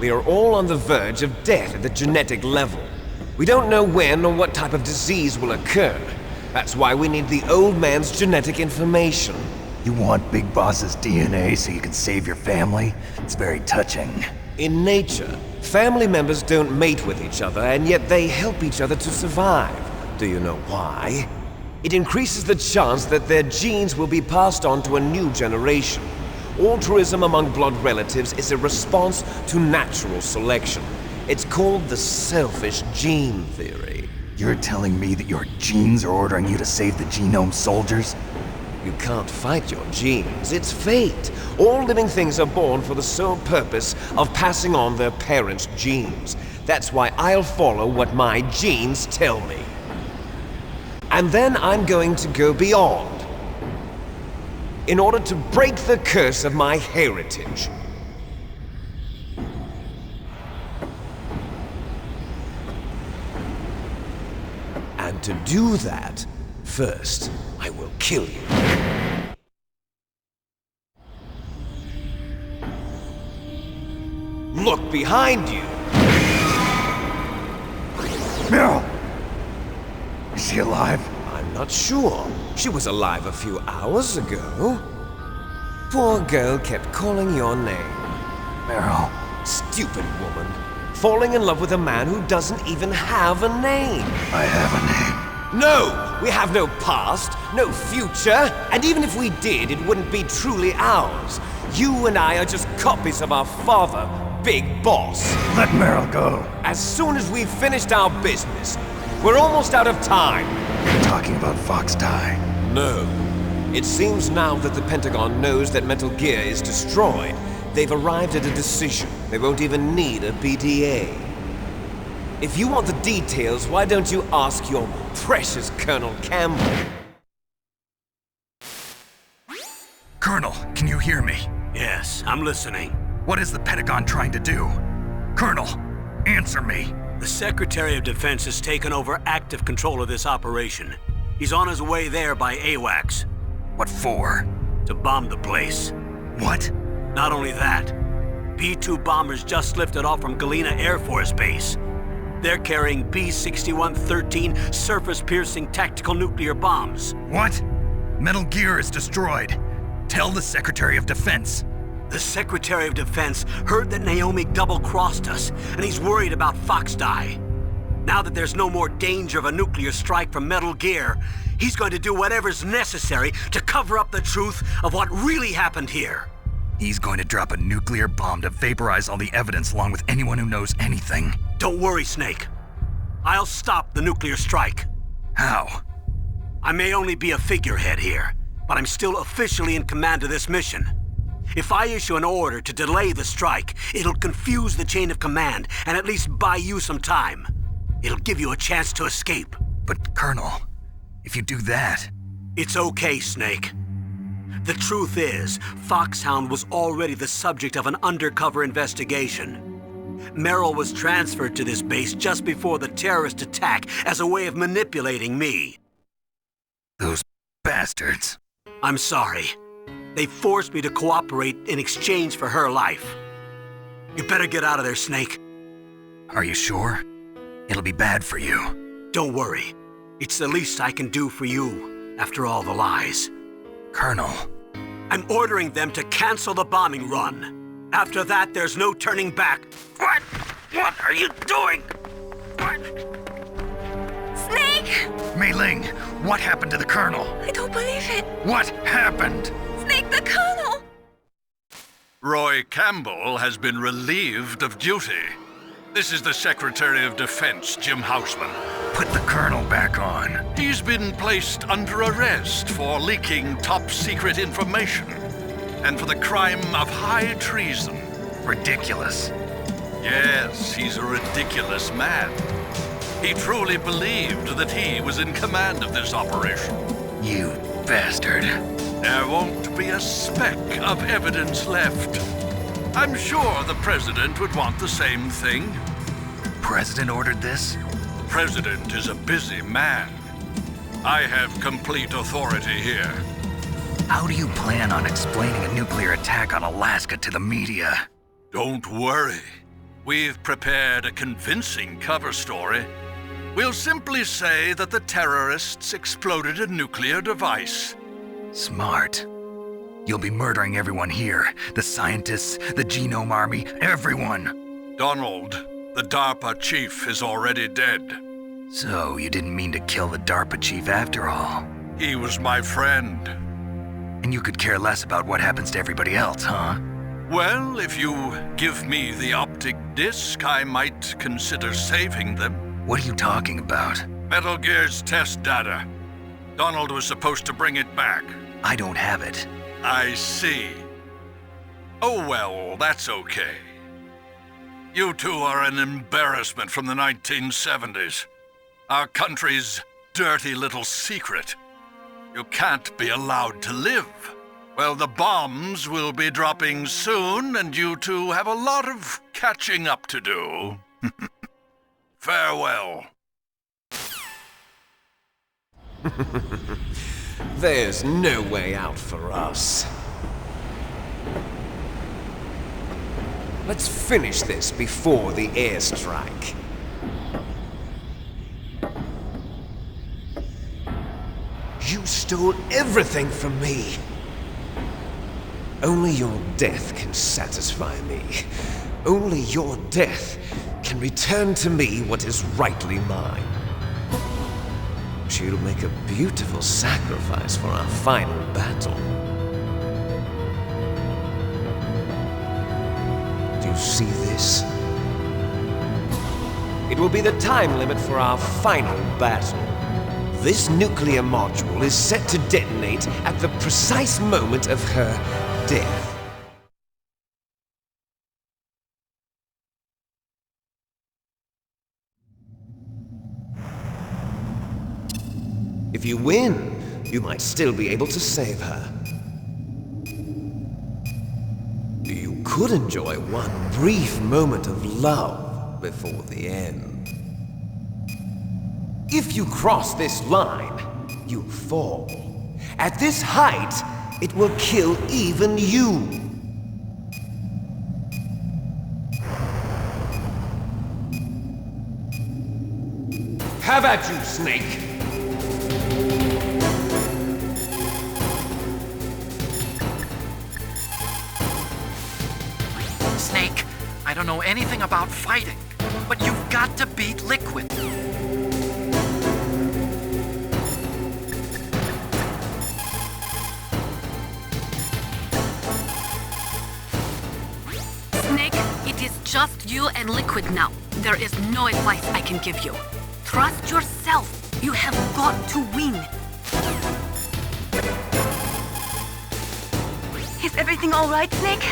We are all on the verge of death at the genetic level. We don't know when or what type of disease will occur. That's why we need the old man's genetic information. You want Big Boss's DNA so you can save your family? It's very touching. In nature, family members don't mate with each other, and yet they help each other to survive. Do you know why? It increases the chance that their genes will be passed on to a new generation. Altruism among blood relatives is a response to natural selection. It's called the selfish gene theory. You're telling me that your genes are ordering you to save the Genome Soldiers? You can't fight your genes. It's fate. All living things are born for the sole purpose of passing on their parents' genes. That's why I'll follow what my genes tell me. And then I'm going to go beyond. In order to break the curse of my heritage. And to do that, first, I will kill you. Look behind you! Meryl! Is she alive? I'm not sure. She was alive a few hours ago. Poor girl kept calling your name. Meryl. Stupid woman. Falling in love with a man who doesn't even have a name. I have a name. No! We have no past, no future, and even if we did, it wouldn't be truly ours. You and I are just copies of our father, big boss. Let Meryl go. As soon as we've finished our business, we're almost out of time. You're talking about Fox Die. No. It seems now that the Pentagon knows that Metal Gear is destroyed, they've arrived at a decision. They won't even need a PDA. If you want the details, why don't you ask your precious Colonel Campbell? Colonel, can you hear me? Yes, I'm listening. What is the Pentagon trying to do? Colonel, answer me. The Secretary of Defense has taken over active control of this operation. He's on his way there by AWACS. What for? To bomb the place. What? Not only that, B-2 bombers just lifted off from Galena Air Force Base. They're carrying B-6113 surface-piercing tactical nuclear bombs. What? Metal Gear is destroyed. Tell the Secretary of Defense. The Secretary of Defense heard that Naomi double-crossed us, and he's worried about Fox Die. Now that there's no more danger of a nuclear strike from Metal Gear, he's going to do whatever's necessary to cover up the truth of what really happened here. He's going to drop a nuclear bomb to vaporize all the evidence along with anyone who knows anything. Don't worry, Snake. I'll stop the nuclear strike. How? I may only be a figurehead here, but I'm still officially in command of this mission. If I issue an order to delay the strike, it'll confuse the chain of command and at least buy you some time. It'll give you a chance to escape. But, Colonel, if you do that... It's okay, Snake. The truth is, Foxhound was already the subject of an undercover investigation. Meryl was transferred to this base just before the terrorist attack as a way of manipulating me. Those bastards. I'm sorry. They forced me to cooperate in exchange for her life. You better get out of there, Snake. Are you sure? It'll be bad for you. Don't worry. It's the least I can do for you, after all the lies. Colonel. I'm ordering them to cancel the bombing run. After that, there's no turning back. What? What are you doing? What? Snake! Mei Ling, what happened to the Colonel? I don't believe it. What happened? Snake, the Colonel! Roy Campbell has been relieved of duty. This is the Secretary of Defense, Jim Houseman. Put the Colonel back on. He's been placed under arrest for leaking top-secret information and for the crime of high treason. Ridiculous. Yes, he's a ridiculous man. He truly believed that he was in command of this operation. You bastard. There won't be a speck of evidence left. I'm sure the President would want the same thing. President ordered this? The President is a busy man. I have complete authority here. How do you plan on explaining a nuclear attack on Alaska to the media? Don't worry. We've prepared a convincing cover story. We'll simply say that the terrorists exploded a nuclear device. Smart. You'll be murdering everyone here. The scientists, the Genome Army, everyone. Donald, the DARPA chief, is already dead. So you didn't mean to kill the DARPA chief after all? He was my friend. And you could care less about what happens to everybody else, huh? Well, if you give me the optic disc, I might consider saving them. What are you talking about? Metal Gear's test data. Donald was supposed to bring it back. I don't have it. I see. Oh well, that's okay. You two are an embarrassment from the 1970s. Our country's dirty little secret. You can't be allowed to live. Well, the bombs will be dropping soon, and you two have a lot of catching up to do. Farewell. There's no way out for us. Let's finish this before the airstrike. You stole everything from me. Only your death can satisfy me. Only your death can return to me what is rightly mine. She'll make a beautiful sacrifice for our final battle. you see this? It will be the time limit for our final battle. This nuclear module is set to detonate at the precise moment of her death. If you win, you might still be able to save her. You could enjoy one brief moment of love before the end. If you cross this line, you fall. At this height, it will kill even you. Have at you, Snake! Snake, I don't know anything about fighting, but you've got to beat Liquid. Snake, it is just you and Liquid now. There is no advice I can give you. Trust yourself. You have got to win. Is everything all right, Snake?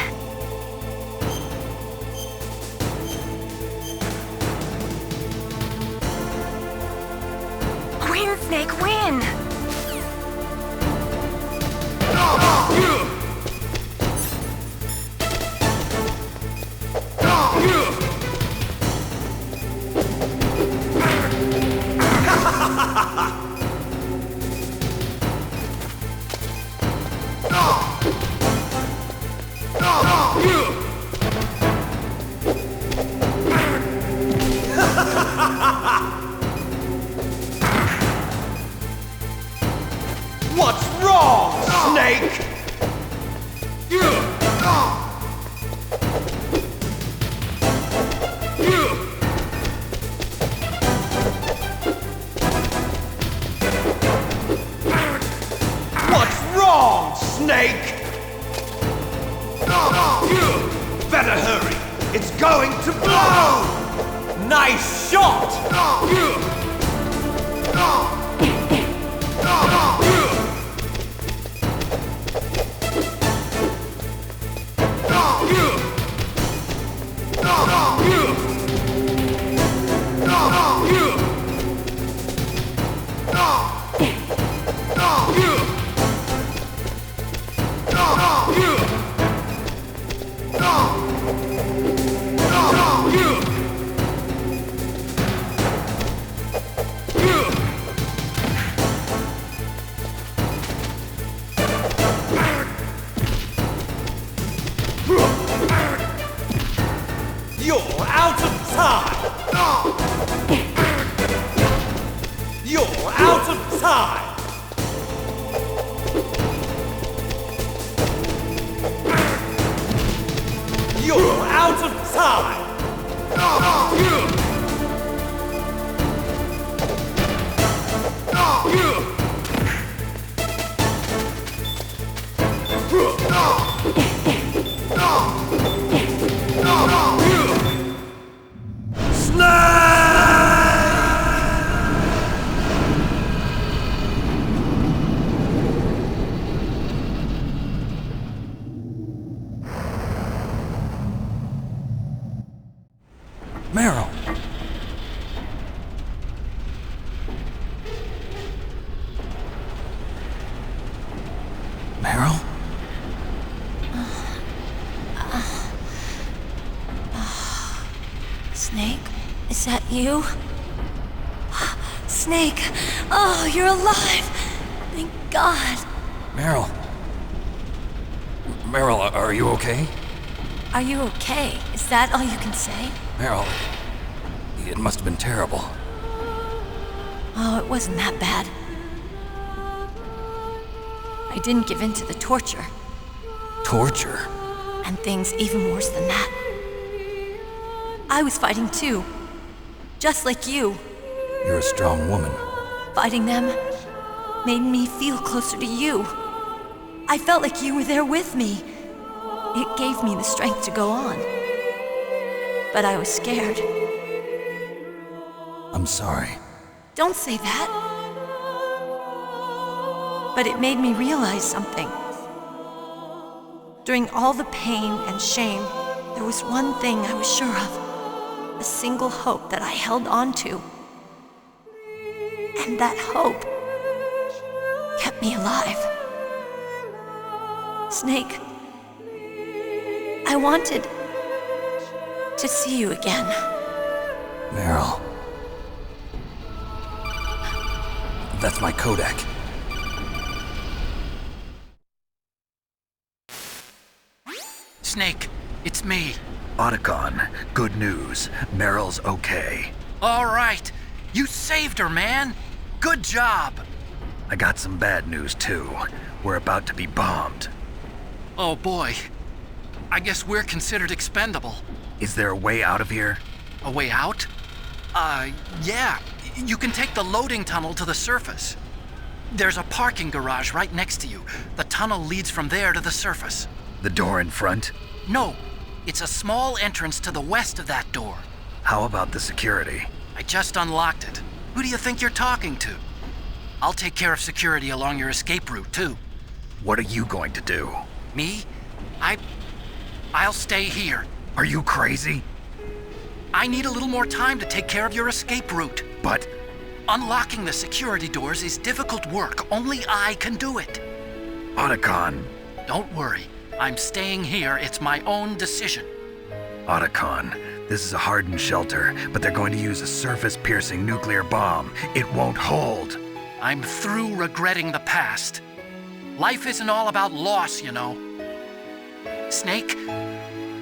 Win, Snake, win! What's wrong, Snake? What's wrong, Snake? Better hurry. It's going to blow! Nice shot! You're out of time! You're out of time! You're out of time! Meryl! Meryl? Snake, is that you? Snake, oh, you're alive! Thank God. Meryl? Meryl, are you okay? Are you okay? Is that all you can say? Meryl, it must have been terrible. Oh, it wasn't that bad. I didn't give in to the torture. Torture? And things even worse than that. I was fighting too. Just like you. You're a strong woman. Fighting them made me feel closer to you. I felt like you were there with me. It gave me the strength to go on. but I was scared. I'm sorry. Don't say that. But it made me realize something. During all the pain and shame, there was one thing I was sure of. A single hope that I held on to. And that hope kept me alive. Snake, I wanted to see you again. Meryl. That's my codec. Snake, it's me. Otacon, good news. Meryl's okay. All right. You saved her, man. Good job. I got some bad news, too. We're about to be bombed. Oh, boy. I guess we're considered expendable. Is there a way out of here? A way out? Yeah. You can take the loading tunnel to the surface. There's a parking garage right next to you. The tunnel leads from there to the surface. The door in front? No. It's a small entrance to the west of that door. How about the security? I just unlocked it. Who do you think you're talking to? I'll take care of security along your escape route, too. What are you going to do? Me? I'll stay here. Are you crazy? I need a little more time to take care of your escape route. But unlocking the security doors is difficult work. Only I can do it. Otacon. Don't worry. I'm staying here. It's my own decision. Otacon, this is a hardened shelter, but they're going to use a surface-piercing nuclear bomb. It won't hold. I'm through regretting the past. Life isn't all about loss, you know. Snake,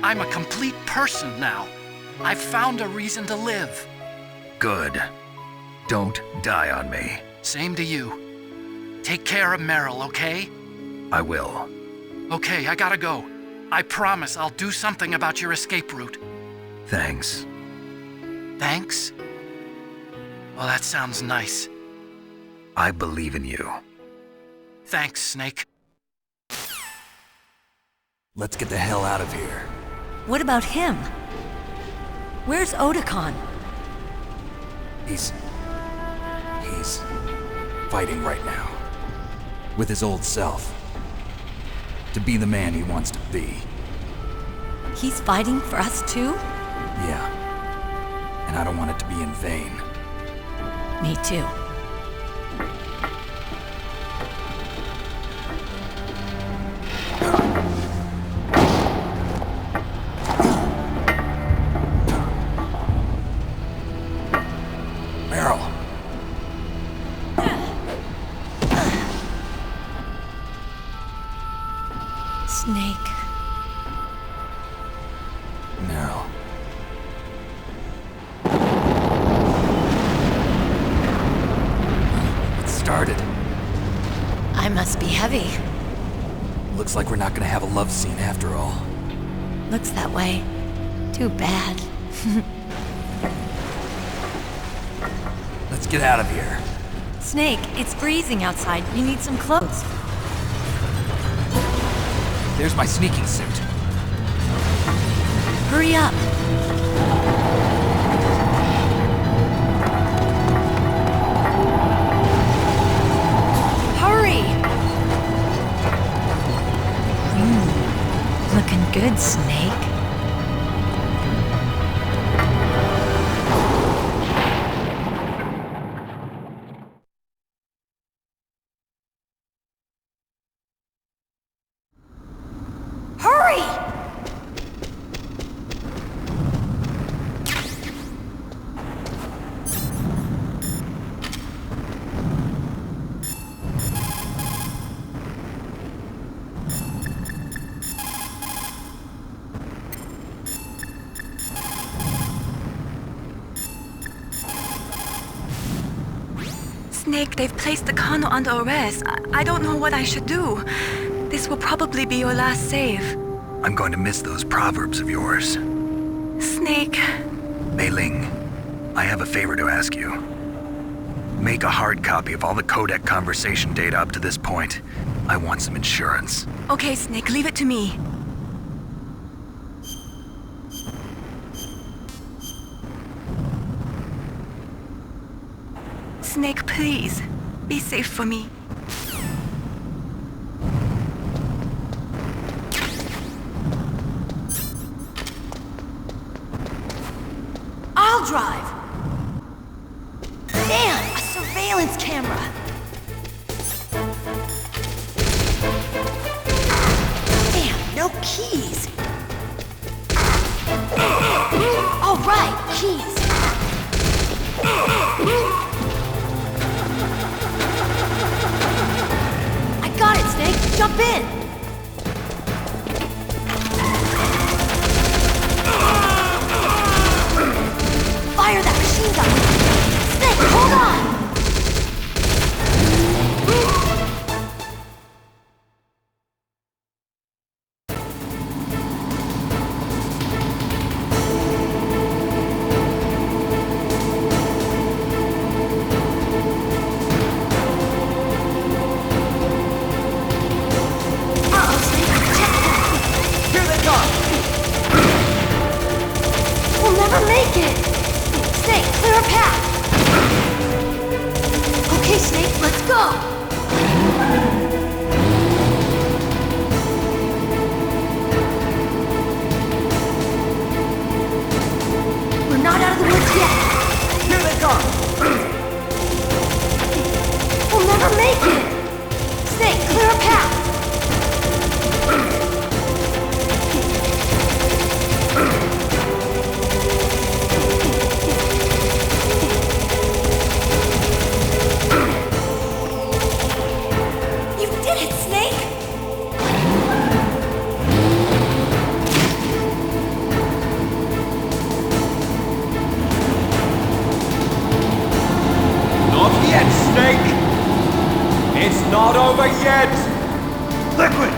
I'm a complete person now. I've found a reason to live. Good. Don't die on me. Same to you. Take care of Meryl, okay? I will. Okay, I gotta go. I promise I'll do something about your escape route. Thanks. Thanks? Well, that sounds nice. I believe in you. Thanks, Snake. Let's get the hell out of here. What about him? Where's Otacon? He's fighting right now. With his old self. To be the man he wants to be. He's fighting for us too? Yeah. And I don't want it to be in vain. Me too. Meryl. Snake. Meryl. It started. I must be heavy. Looks like we're not gonna have a love scene after all. Looks that way. Too bad. Let's get out of here. Snake, it's freezing outside. You need some clothes. There's my sneaking suit. Hurry up. Hurry! Looking good, Snake. Hurry! Snake, they've placed the Kano under arrest. I don't know what I should do. This will probably be your last save. I'm going to miss those proverbs of yours. Snake. Mei Ling, I have a favor to ask you. Make a hard copy of all the codec conversation data up to this point. I want some insurance. Okay, Snake, leave it to me. Snake, please. Be safe for me. I'll drive! Damn! A surveillance camera! Damn, no keys! All right, keys! I got it, Snake! Jump in! Fire that machine gun! Snake, hold on! Uh-oh, Snake, checkpoint! Here they come! We'll never make it! Snake, clear a path! Okay, Snake, let's go! We're not out of the woods yet! Here they come! We'll never make it! Snake, clear a path! You did it, Snake! Not yet, Snake! It's not over yet! Liquid!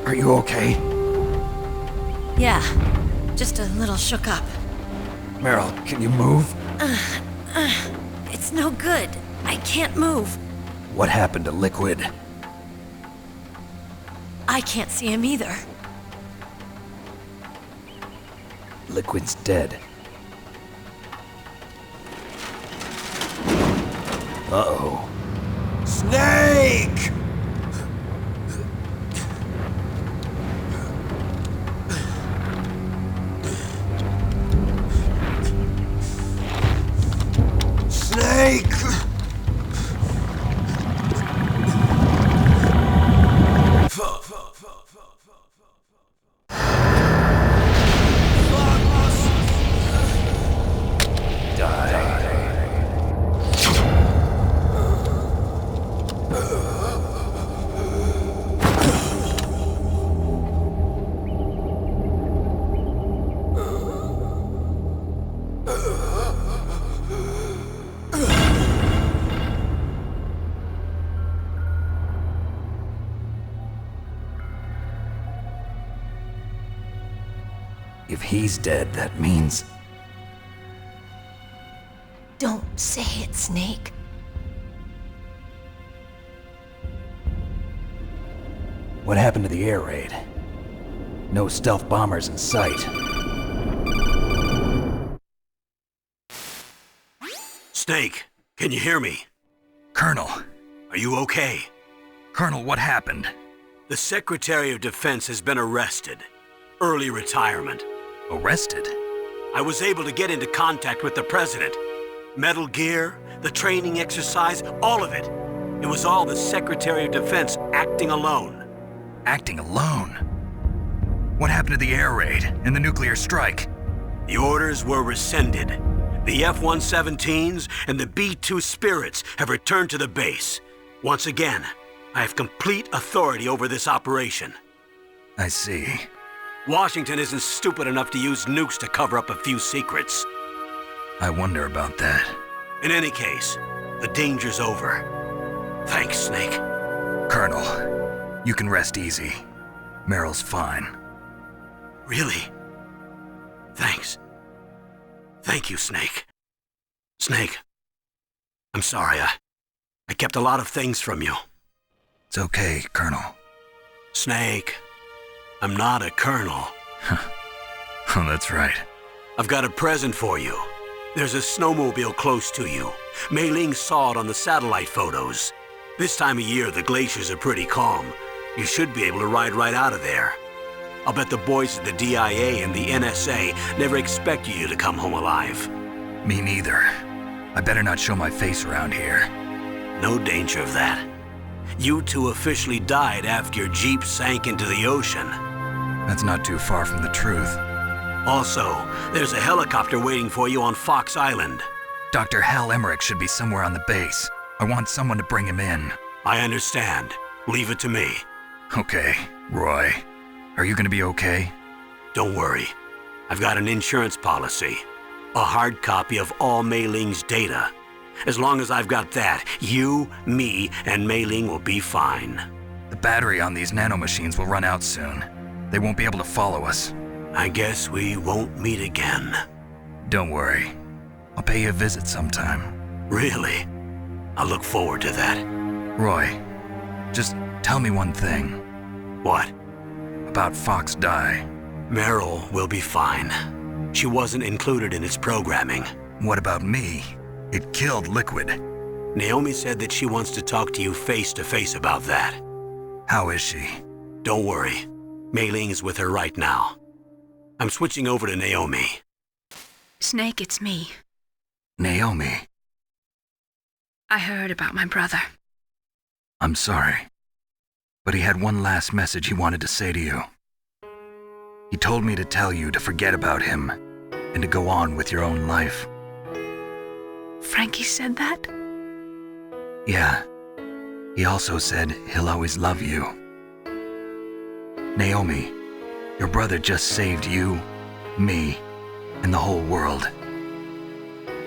Are you okay? Yeah, just a little shook up. Meryl, can you move? It's no good. I can't move. What happened to Liquid? I can't see him either. Liquid's dead. Uh-oh. Snake! Snake! If he's dead, that means... Don't say it, Snake. What happened to the air raid? No stealth bombers in sight. Snake, can you hear me? Colonel. Are you okay? Colonel, what happened? The Secretary of Defense has been arrested. Early retirement. Arrested? I was able to get into contact with the President. Metal Gear, the training exercise, all of it. It was all the Secretary of Defense acting alone. Acting alone? What happened to the air raid and the nuclear strike? The orders were rescinded. The F-117s and the B-2 Spirits have returned to the base. Once again, I have complete authority over this operation. I see. Washington isn't stupid enough to use nukes to cover up a few secrets. I wonder about that. In any case, the danger's over. Thanks, Snake. Colonel, you can rest easy. Meryl's fine. Really? Thanks. Thank you, Snake. Snake, I'm sorry. I kept a lot of things from you. It's okay, Colonel. Snake, I'm not a colonel. Oh, that's right. I've got a present for you. There's a snowmobile close to you. Mei Ling saw it on the satellite photos. This time of year, the glaciers are pretty calm. You should be able to ride right out of there. I'll bet the boys at the DIA and the NSA never expected you to come home alive. Me neither. I better not show my face around here. No danger of that. You two officially died after your Jeep sank into the ocean. That's not too far from the truth. Also, there's a helicopter waiting for you on Fox Island. Dr. Hal Emmerich should be somewhere on the base. I want someone to bring him in. I understand. Leave it to me. Okay, Roy. Are you gonna be okay? Don't worry. I've got an insurance policy. A hard copy of all Mei Ling's data. As long as I've got that, you, me, and Mei Ling will be fine. The battery on these nanomachines will run out soon. They won't be able to follow us. I guess we won't meet again. Don't worry. I'll pay you a visit sometime. Really? I look forward to that. Roy, just tell me one thing. What? About Fox Die. Meryl will be fine. She wasn't included in its programming. What about me? It killed Liquid. Naomi said that she wants to talk to you face to face about that. How is she? Don't worry. Mei Ling is with her right now. I'm switching over to Naomi. Snake, it's me. Naomi. I heard about my brother. I'm sorry. But he had one last message he wanted to say to you. He told me to tell you to forget about him and to go on with your own life. Frankie said that? Yeah. He also said he'll always love you. Naomi, your brother just saved you, me, and the whole world.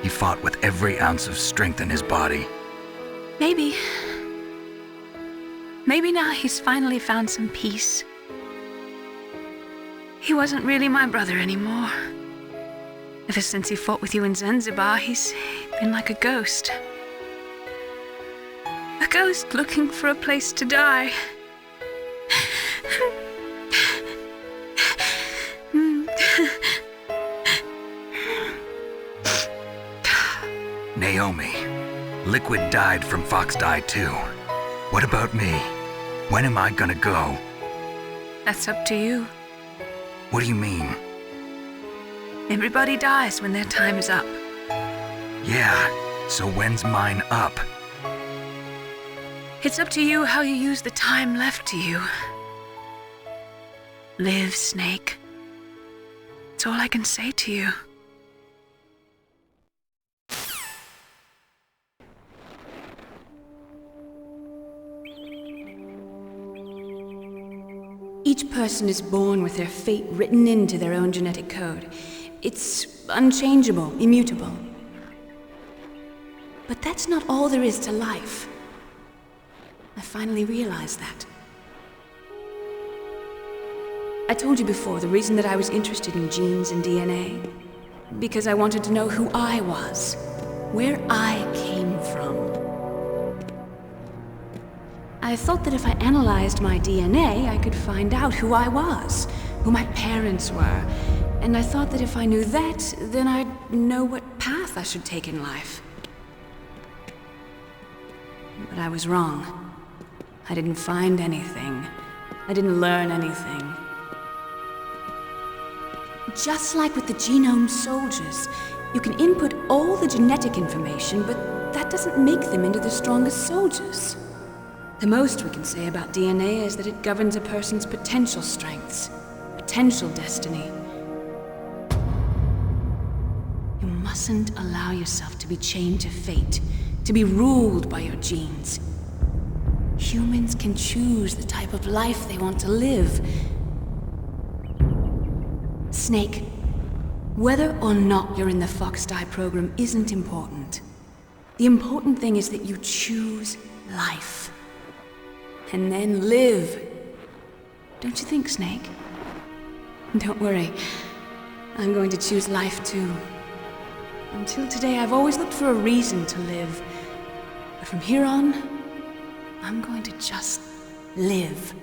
He fought with every ounce of strength in his body. Maybe. Maybe now he's finally found some peace. He wasn't really my brother anymore. Ever since he fought with you in Zanzibar, he's been like a ghost. A ghost looking for a place to die. Naomi, Liquid died from Fox Die too. What about me? When am I gonna go? That's up to you. What do you mean? Everybody dies when their time is up. Yeah, so when's mine up? It's up to you how you use the time left to you. Live, Snake. That's all I can say to you. Each person is born with their fate written into their own genetic code. It's unchangeable, immutable. But that's not all there is to life. I finally realized that. I told you before the reason that I was interested in genes and DNA. Because I wanted to know who I was, where I came from. I thought that if I analyzed my DNA, I could find out who I was, who my parents were, and I thought that if I knew that, then I'd know what path I should take in life. But I was wrong. I didn't find anything. I didn't learn anything. Just like with the genome soldiers, you can input all the genetic information, but that doesn't make them into the strongest soldiers. The most we can say about DNA is that it governs a person's potential strengths, potential destiny. You mustn't allow yourself to be chained to fate, to be ruled by your genes. Humans can choose the type of life they want to live. Snake, whether or not you're in the Fox Die program isn't important. The important thing is that you choose life. And then live. Don't you think, Snake? Don't worry. I'm going to choose life too. Until today, I've always looked for a reason to live. But from here on, I'm going to just live.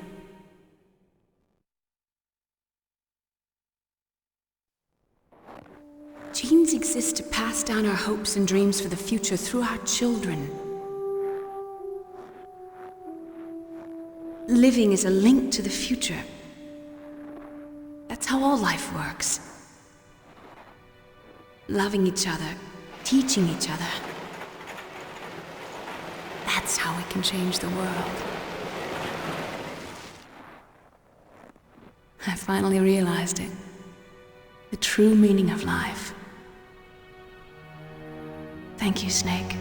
Genes exist to pass down our hopes and dreams for the future through our children. Living is a link to the future. That's how all life works. Loving each other, teaching each other. That's how we can change the world. I finally realized it. The true meaning of life. Thank you, Snake.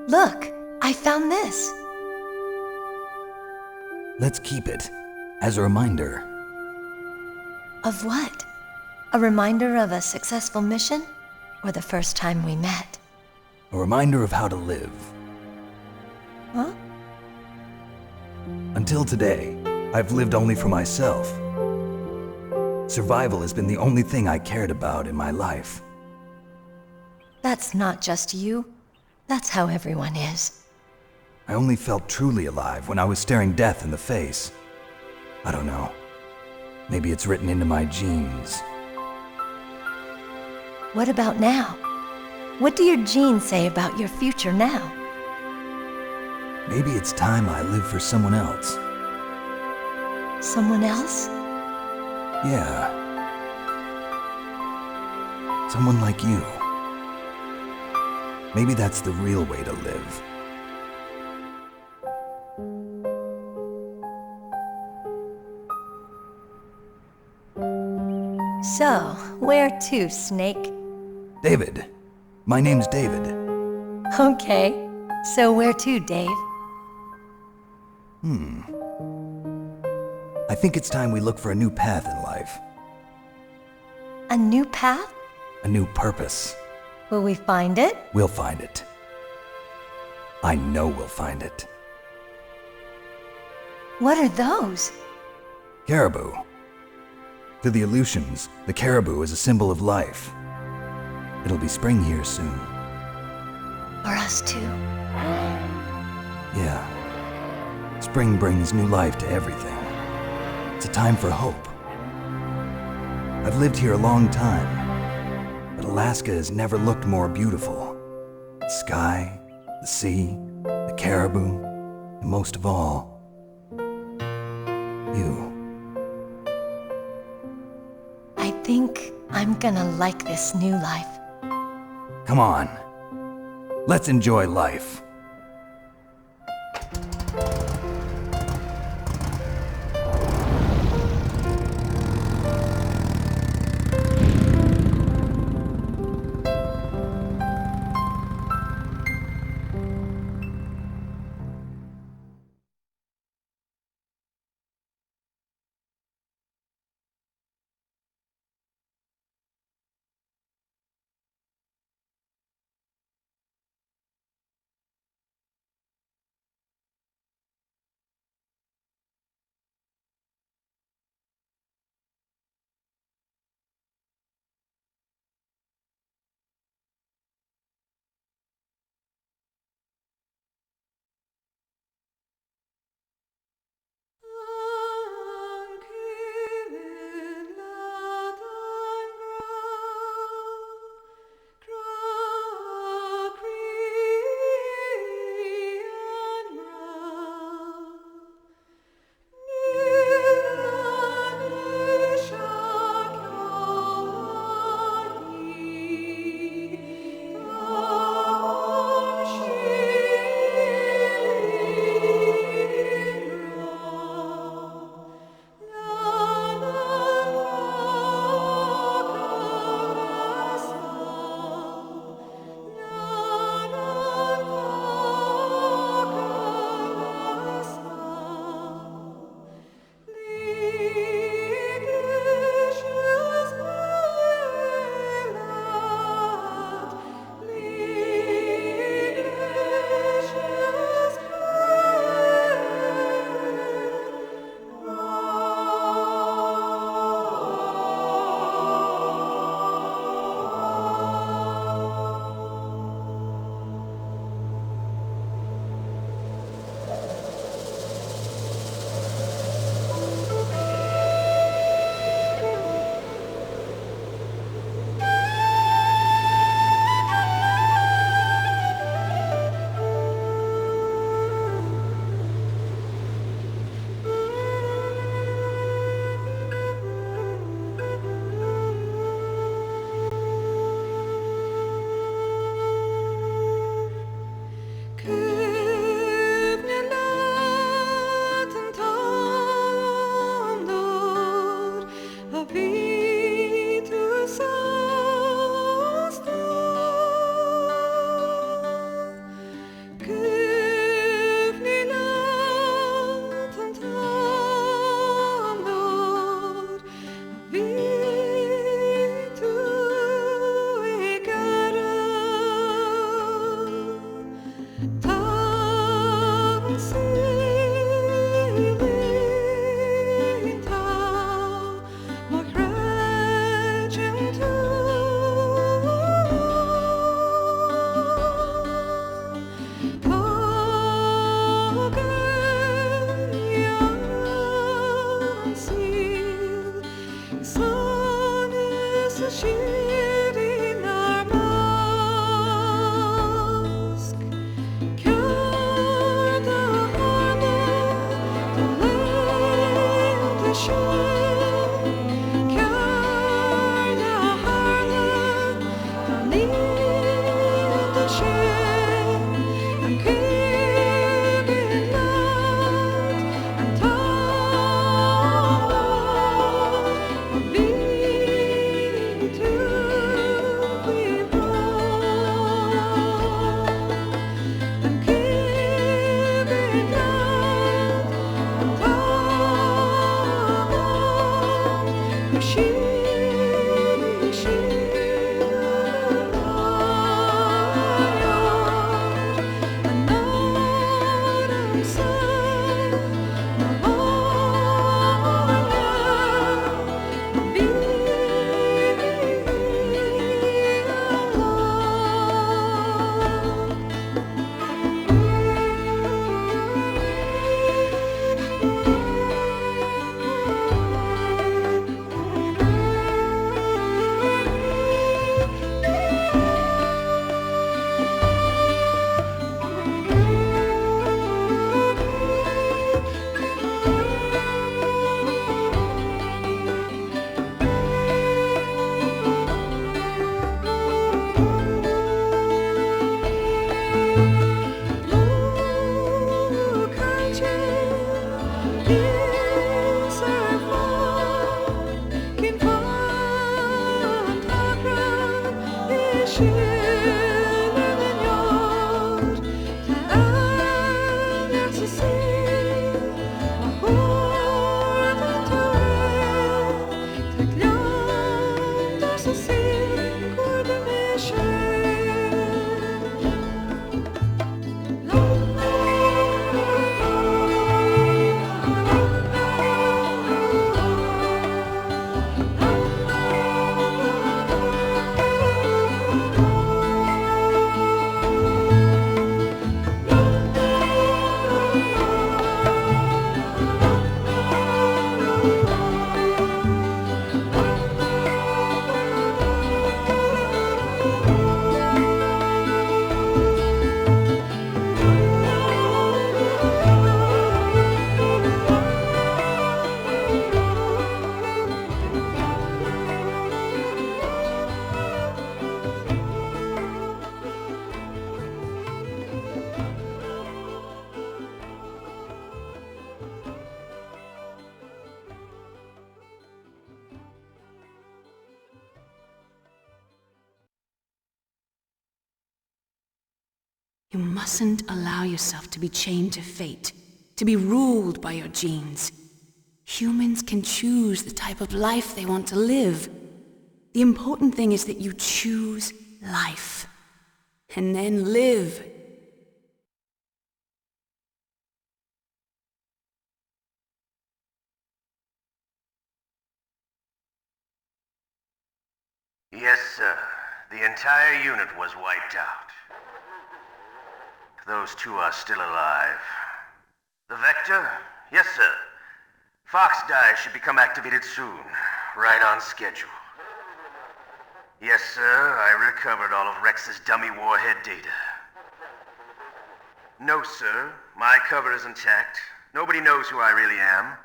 Look, I found this. Let's keep it as a reminder. Of what? A reminder of a successful mission? Or the first time we met? A reminder of how to live. Huh? Until today, I've lived only for myself. Survival has been the only thing I cared about in my life. That's not just you. That's how everyone is. I only felt truly alive when I was staring death in the face. I don't know. Maybe it's written into my genes. What about now? What do your genes say about your future now? Maybe it's time I live for someone else. Someone else? Yeah. Someone like you. Maybe that's the real way to live. So, where to, Snake? David. My name's David. Okay. So where to, Dave? I think it's time we look for a new path in life. A new path? A new purpose. Will we find it? We'll find it. I know we'll find it. What are those? Caribou. To the Aleutians, the caribou is a symbol of life. It'll be spring here soon. For us too. Yeah. Spring brings new life to everything. It's a time for hope. I've lived here a long time, but Alaska has never looked more beautiful. The sky, the sea, the caribou, and most of all, you. I think I'm gonna like this new life. Come on. Let's enjoy life. You mustn't allow yourself to be chained to fate, to be ruled by your genes. Humans can choose the type of life they want to live. The important thing is that you choose life, and then live. Yes, sir. The entire unit was wiped out. Those two are still alive. The Vector? Yes, sir. Fox Die should become activated soon. Right on schedule. Yes, sir. I recovered all of Rex's dummy warhead data. No, sir. My cover is intact. Nobody knows who I really am.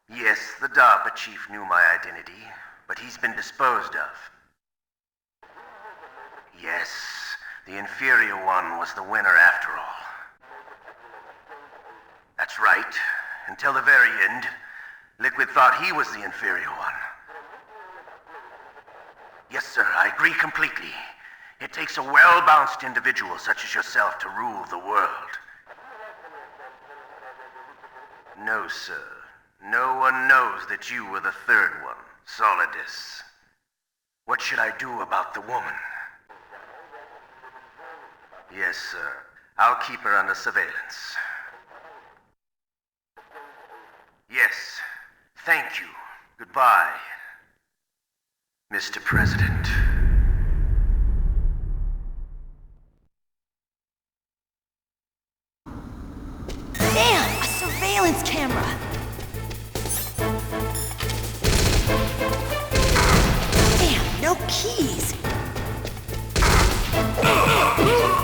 Yes, the DARPA chief knew my identity, but he's been disposed of. Yes, the inferior one was the winner after all. That's right. Until the very end, Liquid thought he was the inferior one. Yes, sir, I agree completely. It takes a well-balanced individual such as yourself to rule the world. No, sir. No one knows that you were the third one, Solidus. What should I do about the woman? Yes, sir. I'll keep her under surveillance. Yes. Thank you. Goodbye, Mr. President. Damn! A surveillance camera! Damn, no keys!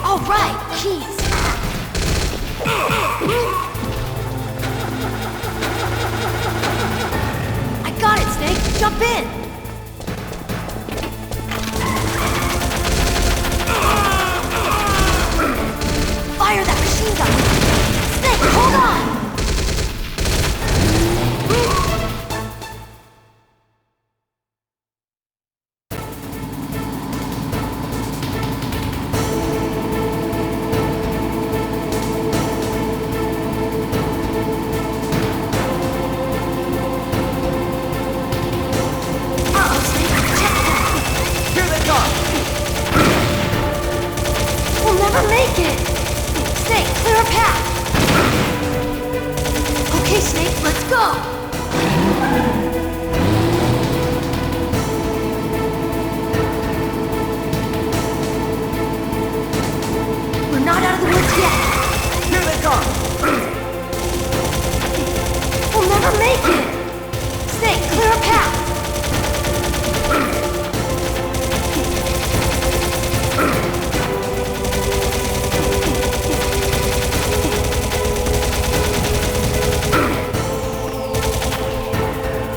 All right, keys! I got it, Snake! Jump in! make it! Snake, clear a path! Okay, Snake, let's go! We're not out of the woods yet! Here they come! We'll never make it! Snake, clear a path!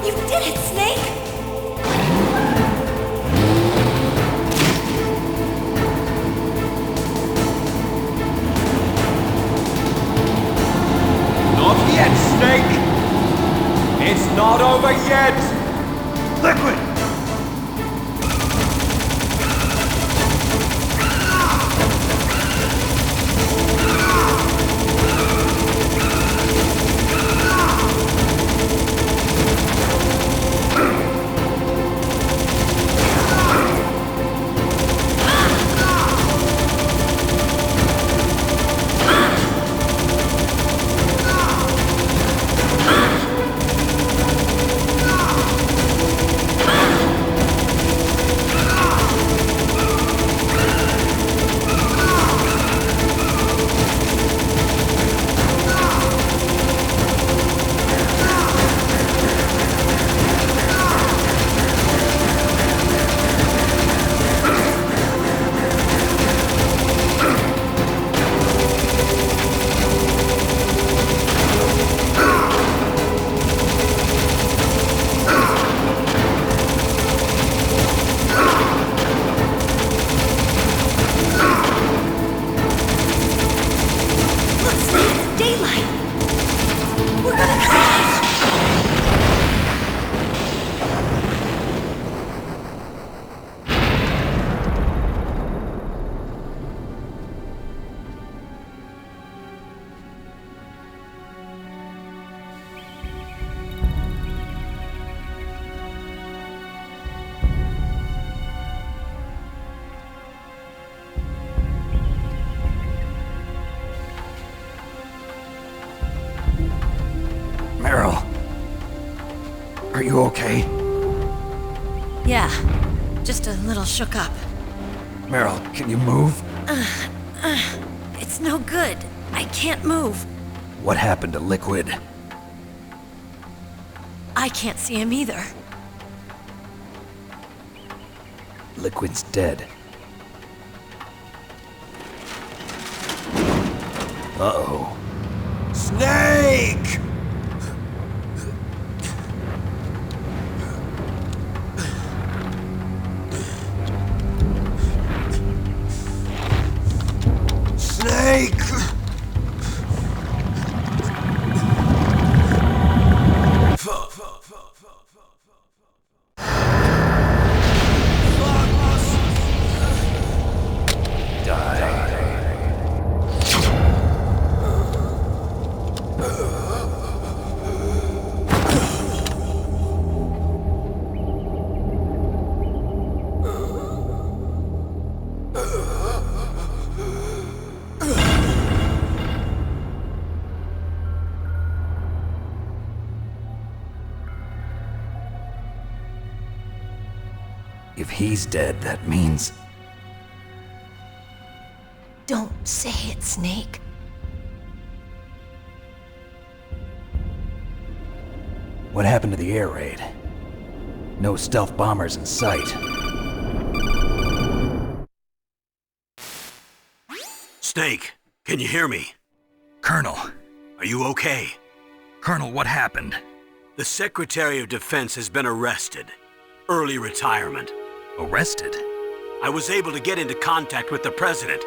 You did it, Snake! Not yet, Snake! It's not over yet! Liquid! Are you okay? Yeah, just a little shook up. Meryl, can you move? It's no good. I can't move. What happened to Liquid? I can't see him either. Liquid's dead. Uh-oh. Snake! Snake! If he's dead, that means... Don't say it, Snake. What happened to the air raid? No stealth bombers in sight. Snake, can you hear me? Colonel. Are you okay? Colonel, what happened? The Secretary of Defense has been arrested. Early retirement. Arrested? I was able to get into contact with the President.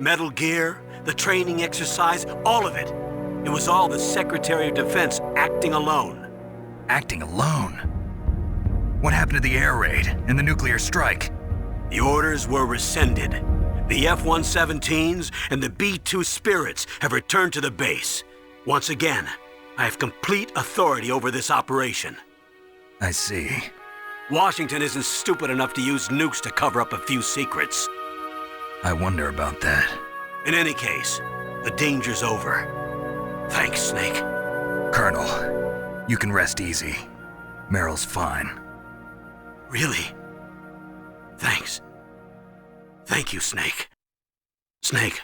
Metal Gear, the training exercise, all of it. It was all the Secretary of Defense acting alone. Acting alone? What happened to the air raid and the nuclear strike? The orders were rescinded. The F-117s and the B-2 Spirits have returned to the base. Once again, I have complete authority over this operation. I see. Washington isn't stupid enough to use nukes to cover up a few secrets. I wonder about that. In any case, the danger's over. Thanks, Snake. Colonel, you can rest easy. Meryl's fine. Really? Thanks. Thank you, Snake. Snake,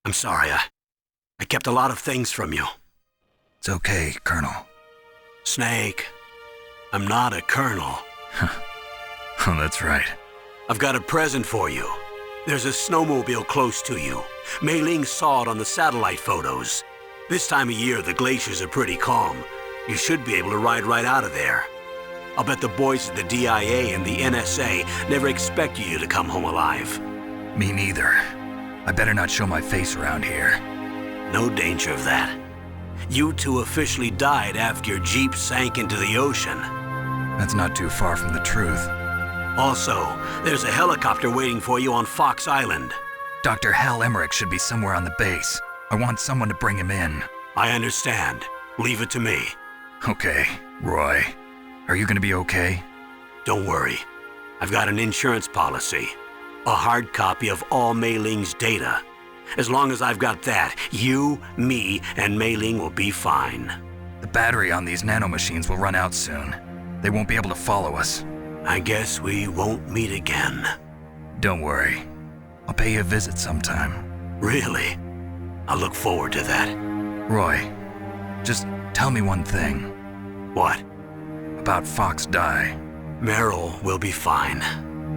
I'm sorry, I kept a lot of things from you. It's okay, Colonel. Snake, I'm not a colonel. Oh, that's right. I've got a present for you. There's a snowmobile close to you. Mei Ling saw it on the satellite photos. This time of year, the glaciers are pretty calm. You should be able to ride right out of there. I'll bet the boys at the DIA and the NSA never expected you to come home alive. Me neither. I better not show my face around here. No danger of that. You two officially died after your Jeep sank into the ocean. That's not too far from the truth. Also, there's a helicopter waiting for you on Fox Island. Dr. Hal Emmerich should be somewhere on the base. I want someone to bring him in. I understand. Leave it to me. Okay, Roy. Are you gonna be okay? Don't worry. I've got an insurance policy. A hard copy of all Mei Ling's data. As long as I've got that, you, me, and Mei Ling will be fine. The battery on these nanomachines will run out soon. They won't be able to follow us. I guess we won't meet again. Don't worry. I'll pay you a visit sometime. Really? I look forward to that. Roy, just tell me one thing. What? About Fox Die. Meryl will be fine.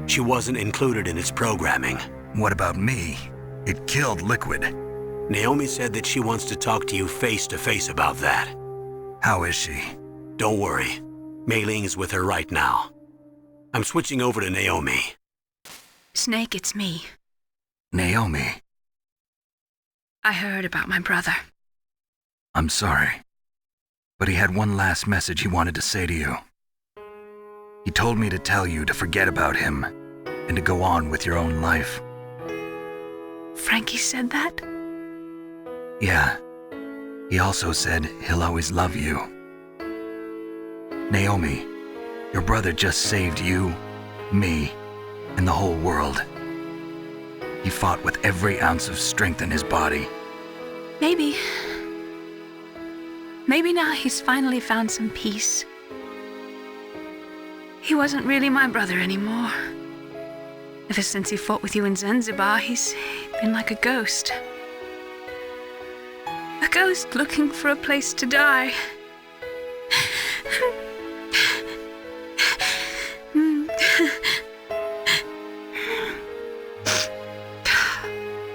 She wasn't included in its programming. What about me? It killed Liquid. Naomi said that she wants to talk to you face to face about that. How is she? Don't worry. Mei Ling is with her right now. I'm switching over to Naomi. Snake, it's me. Naomi. I heard about my brother. I'm sorry. But he had one last message he wanted to say to you. He told me to tell you to forget about him and to go on with your own life. Frankie said that? Yeah. He also said he'll always love you. Naomi, your brother just saved you, me, and the whole world. He fought with every ounce of strength in his body. Maybe. Maybe now he's finally found some peace. He wasn't really my brother anymore. Ever since he fought with you in Zanzibar, he's been like a ghost. A ghost looking for a place to die.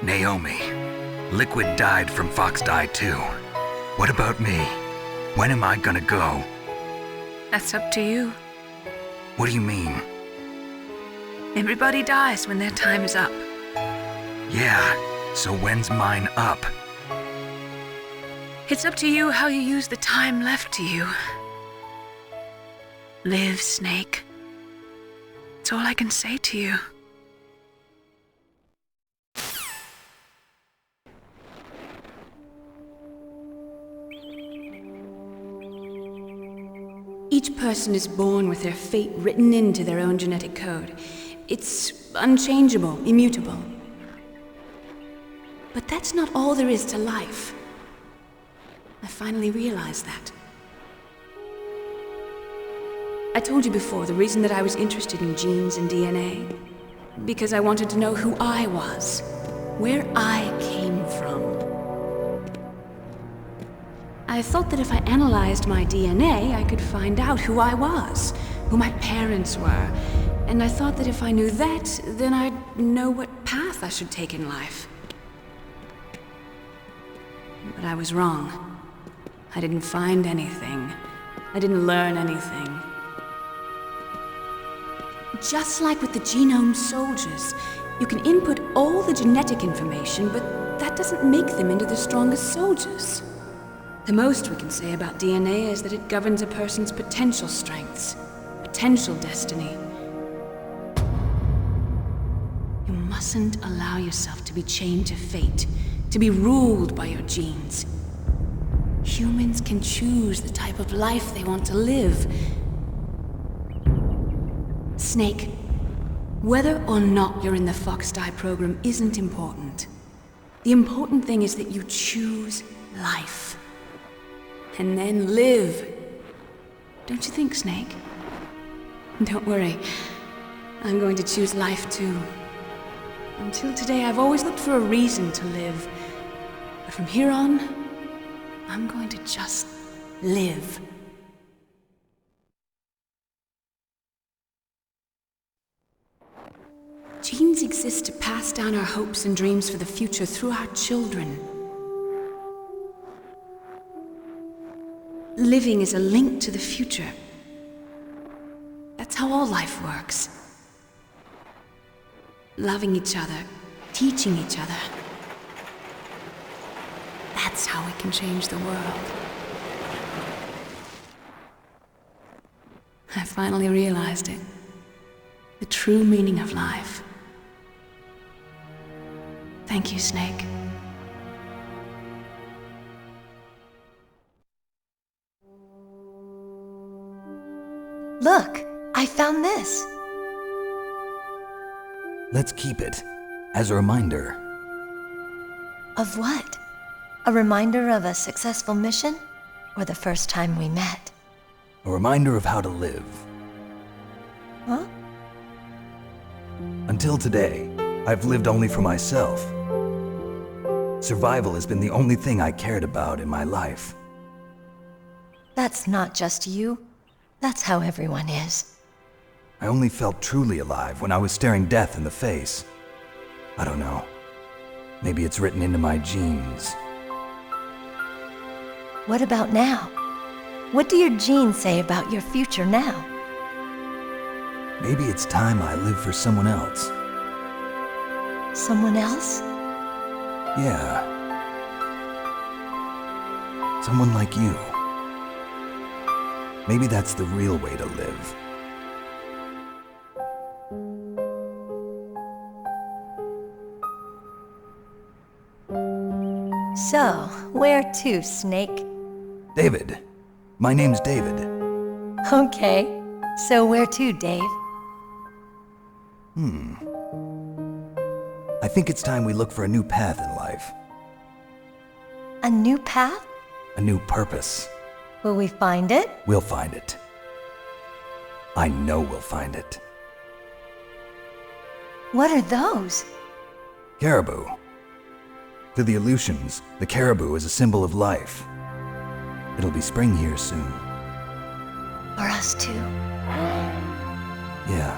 Naomi, Liquid died from Fox Die too. What about me? When am I gonna go? That's up to you. What do you mean? Everybody dies when their time is up. Yeah, so when's mine up? It's up to you how you use the time left to you. Live, Snake. That's all I can say to you. Each person is born with their fate written into their own genetic code. It's unchangeable, immutable. But that's not all there is to life. I finally realized that. I told you before the reason that I was interested in genes and DNA. Because I wanted to know who I was, where I came from. I thought that if I analyzed my DNA, I could find out who I was, who my parents were, and I thought that if I knew that, then I'd know what path I should take in life. But I was wrong. I didn't find anything. I didn't learn anything. Just like with the genome soldiers, you can input all the genetic information, but that doesn't make them into the strongest soldiers. The most we can say about DNA is that it governs a person's potential strengths, potential destiny. You mustn't allow yourself to be chained to fate, to be ruled by your genes. Humans can choose the type of life they want to live. Snake, whether or not you're in the Fox Die program isn't important. The important thing is that you choose life. And then live. Don't you think, Snake? Don't worry. I'm going to choose life too. Until today, I've always looked for a reason to live. But from here on, I'm going to just live. Genes exist to pass down our hopes and dreams for the future through our children. Living is a link to the future. That's how all life works. Loving each other, teaching each other. That's how we can change the world. I finally realized it. The true meaning of life. Thank you, Snake. Look, I found this. Let's keep it as a reminder. Of what? A reminder of a successful mission? Or the first time we met? A reminder of how to live. Huh? Until today, I've lived only for myself. Survival has been the only thing I cared about in my life. That's not just you. That's how everyone is. I only felt truly alive when I was staring death in the face. I don't know. Maybe it's written into my genes. What about now? What do your genes say about your future now? Maybe it's time I live for someone else. Someone else? Yeah. Someone like you. Maybe that's the real way to live. So, where to, Snake? David. My name's David. Okay. So where to, Dave? I think it's time we look for a new path in life. A new path? A new purpose. Will we find it? We'll find it. I know we'll find it. What are those? Caribou. To the Aleutians, the caribou is a symbol of life. It'll be spring here soon. For us too. Yeah.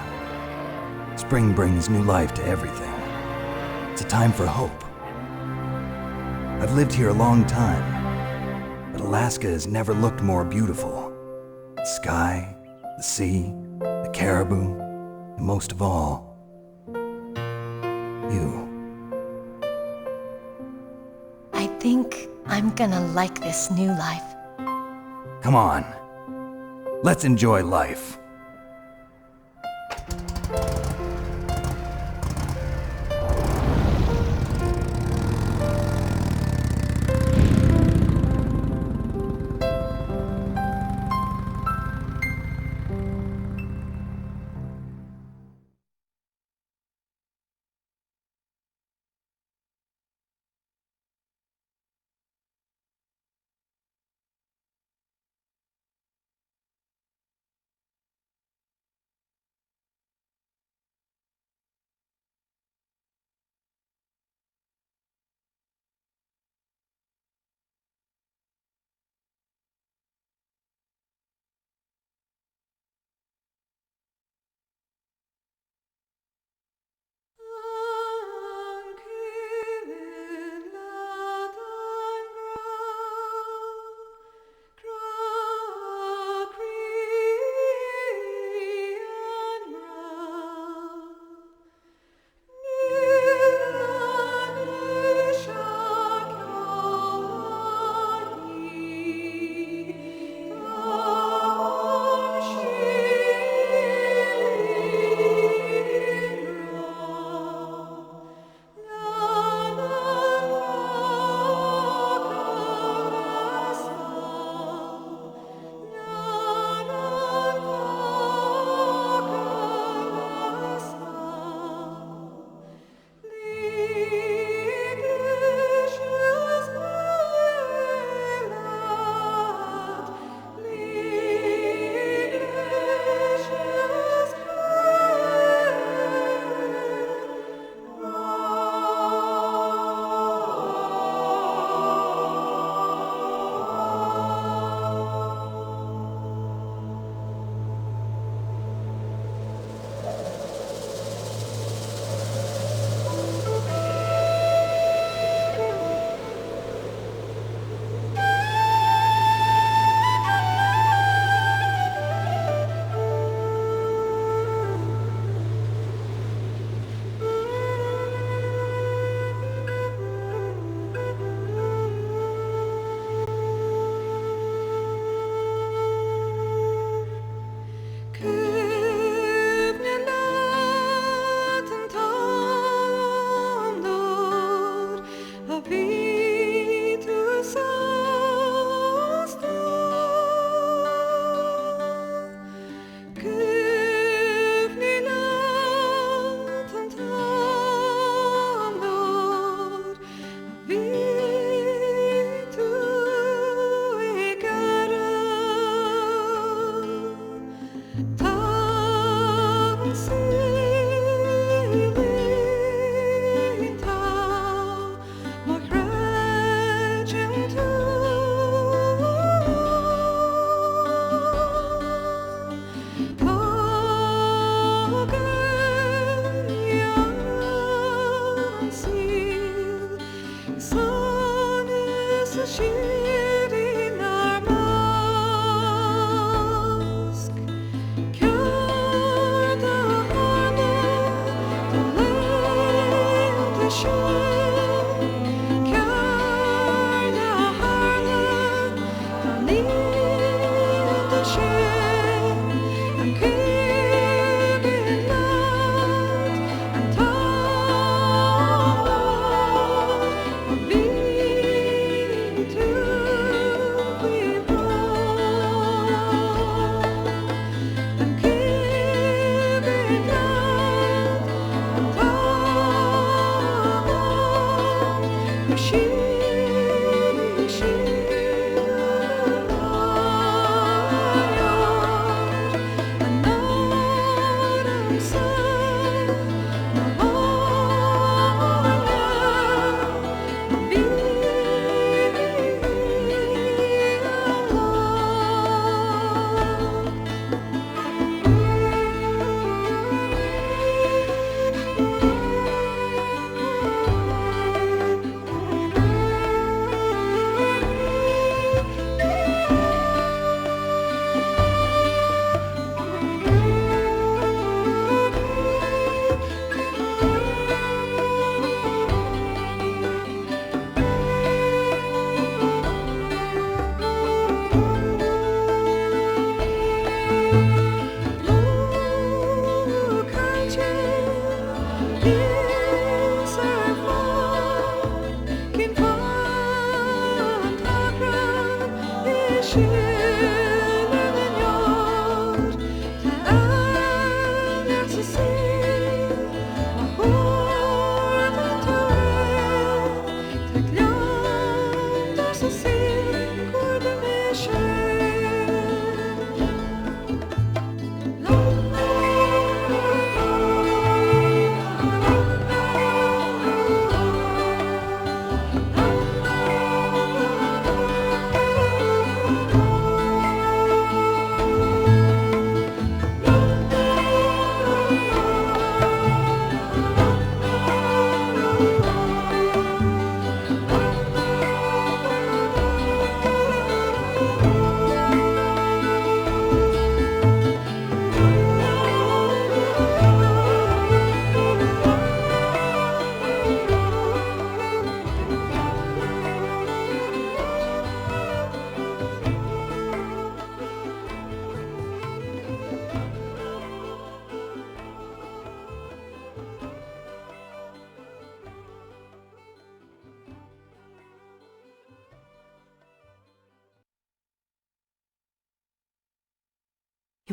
Spring brings new life to everything. It's a time for hope. I've lived here a long time, but Alaska has never looked more beautiful. The sky, the sea, the caribou, and most of all, you. I think I'm gonna like this new life. Come on. Let's enjoy life.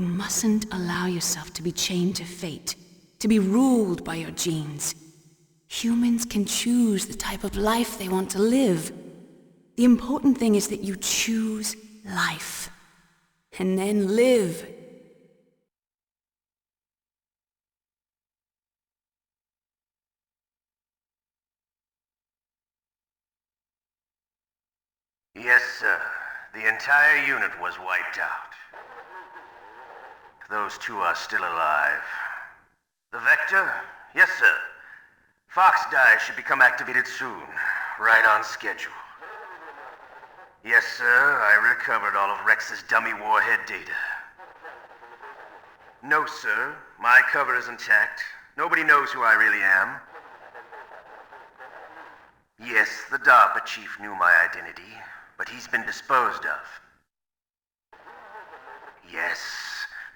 You mustn't allow yourself to be chained to fate, to be ruled by your genes. Humans can choose the type of life they want to live. The important thing is that you choose life. And then live. Yes, sir. The entire unit was wiped out. Those two are still alive. The Vector? Yes, sir. Fox Die should become activated soon. Right on schedule. Yes, sir. I recovered all of Rex's dummy warhead data. No, sir. My cover is intact. Nobody knows who I really am. Yes, the DARPA chief knew my identity, but he's been disposed of. Yes,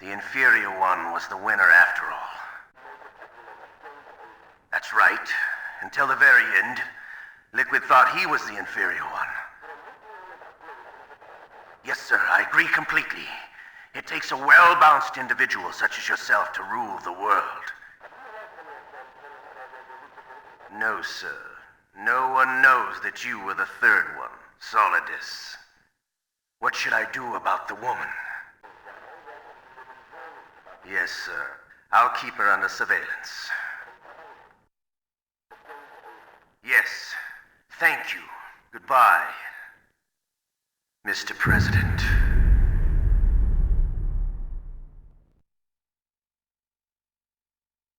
the inferior one was the winner after all. That's right. Until the very end, Liquid thought he was the inferior one. Yes, sir, I agree completely. It takes a well-balanced individual such as yourself to rule the world. No, sir. No one knows that you were the third one, Solidus. What should I do about the woman? Yes, sir. I'll keep her under surveillance. Yes. Thank you. Goodbye, Mr. President.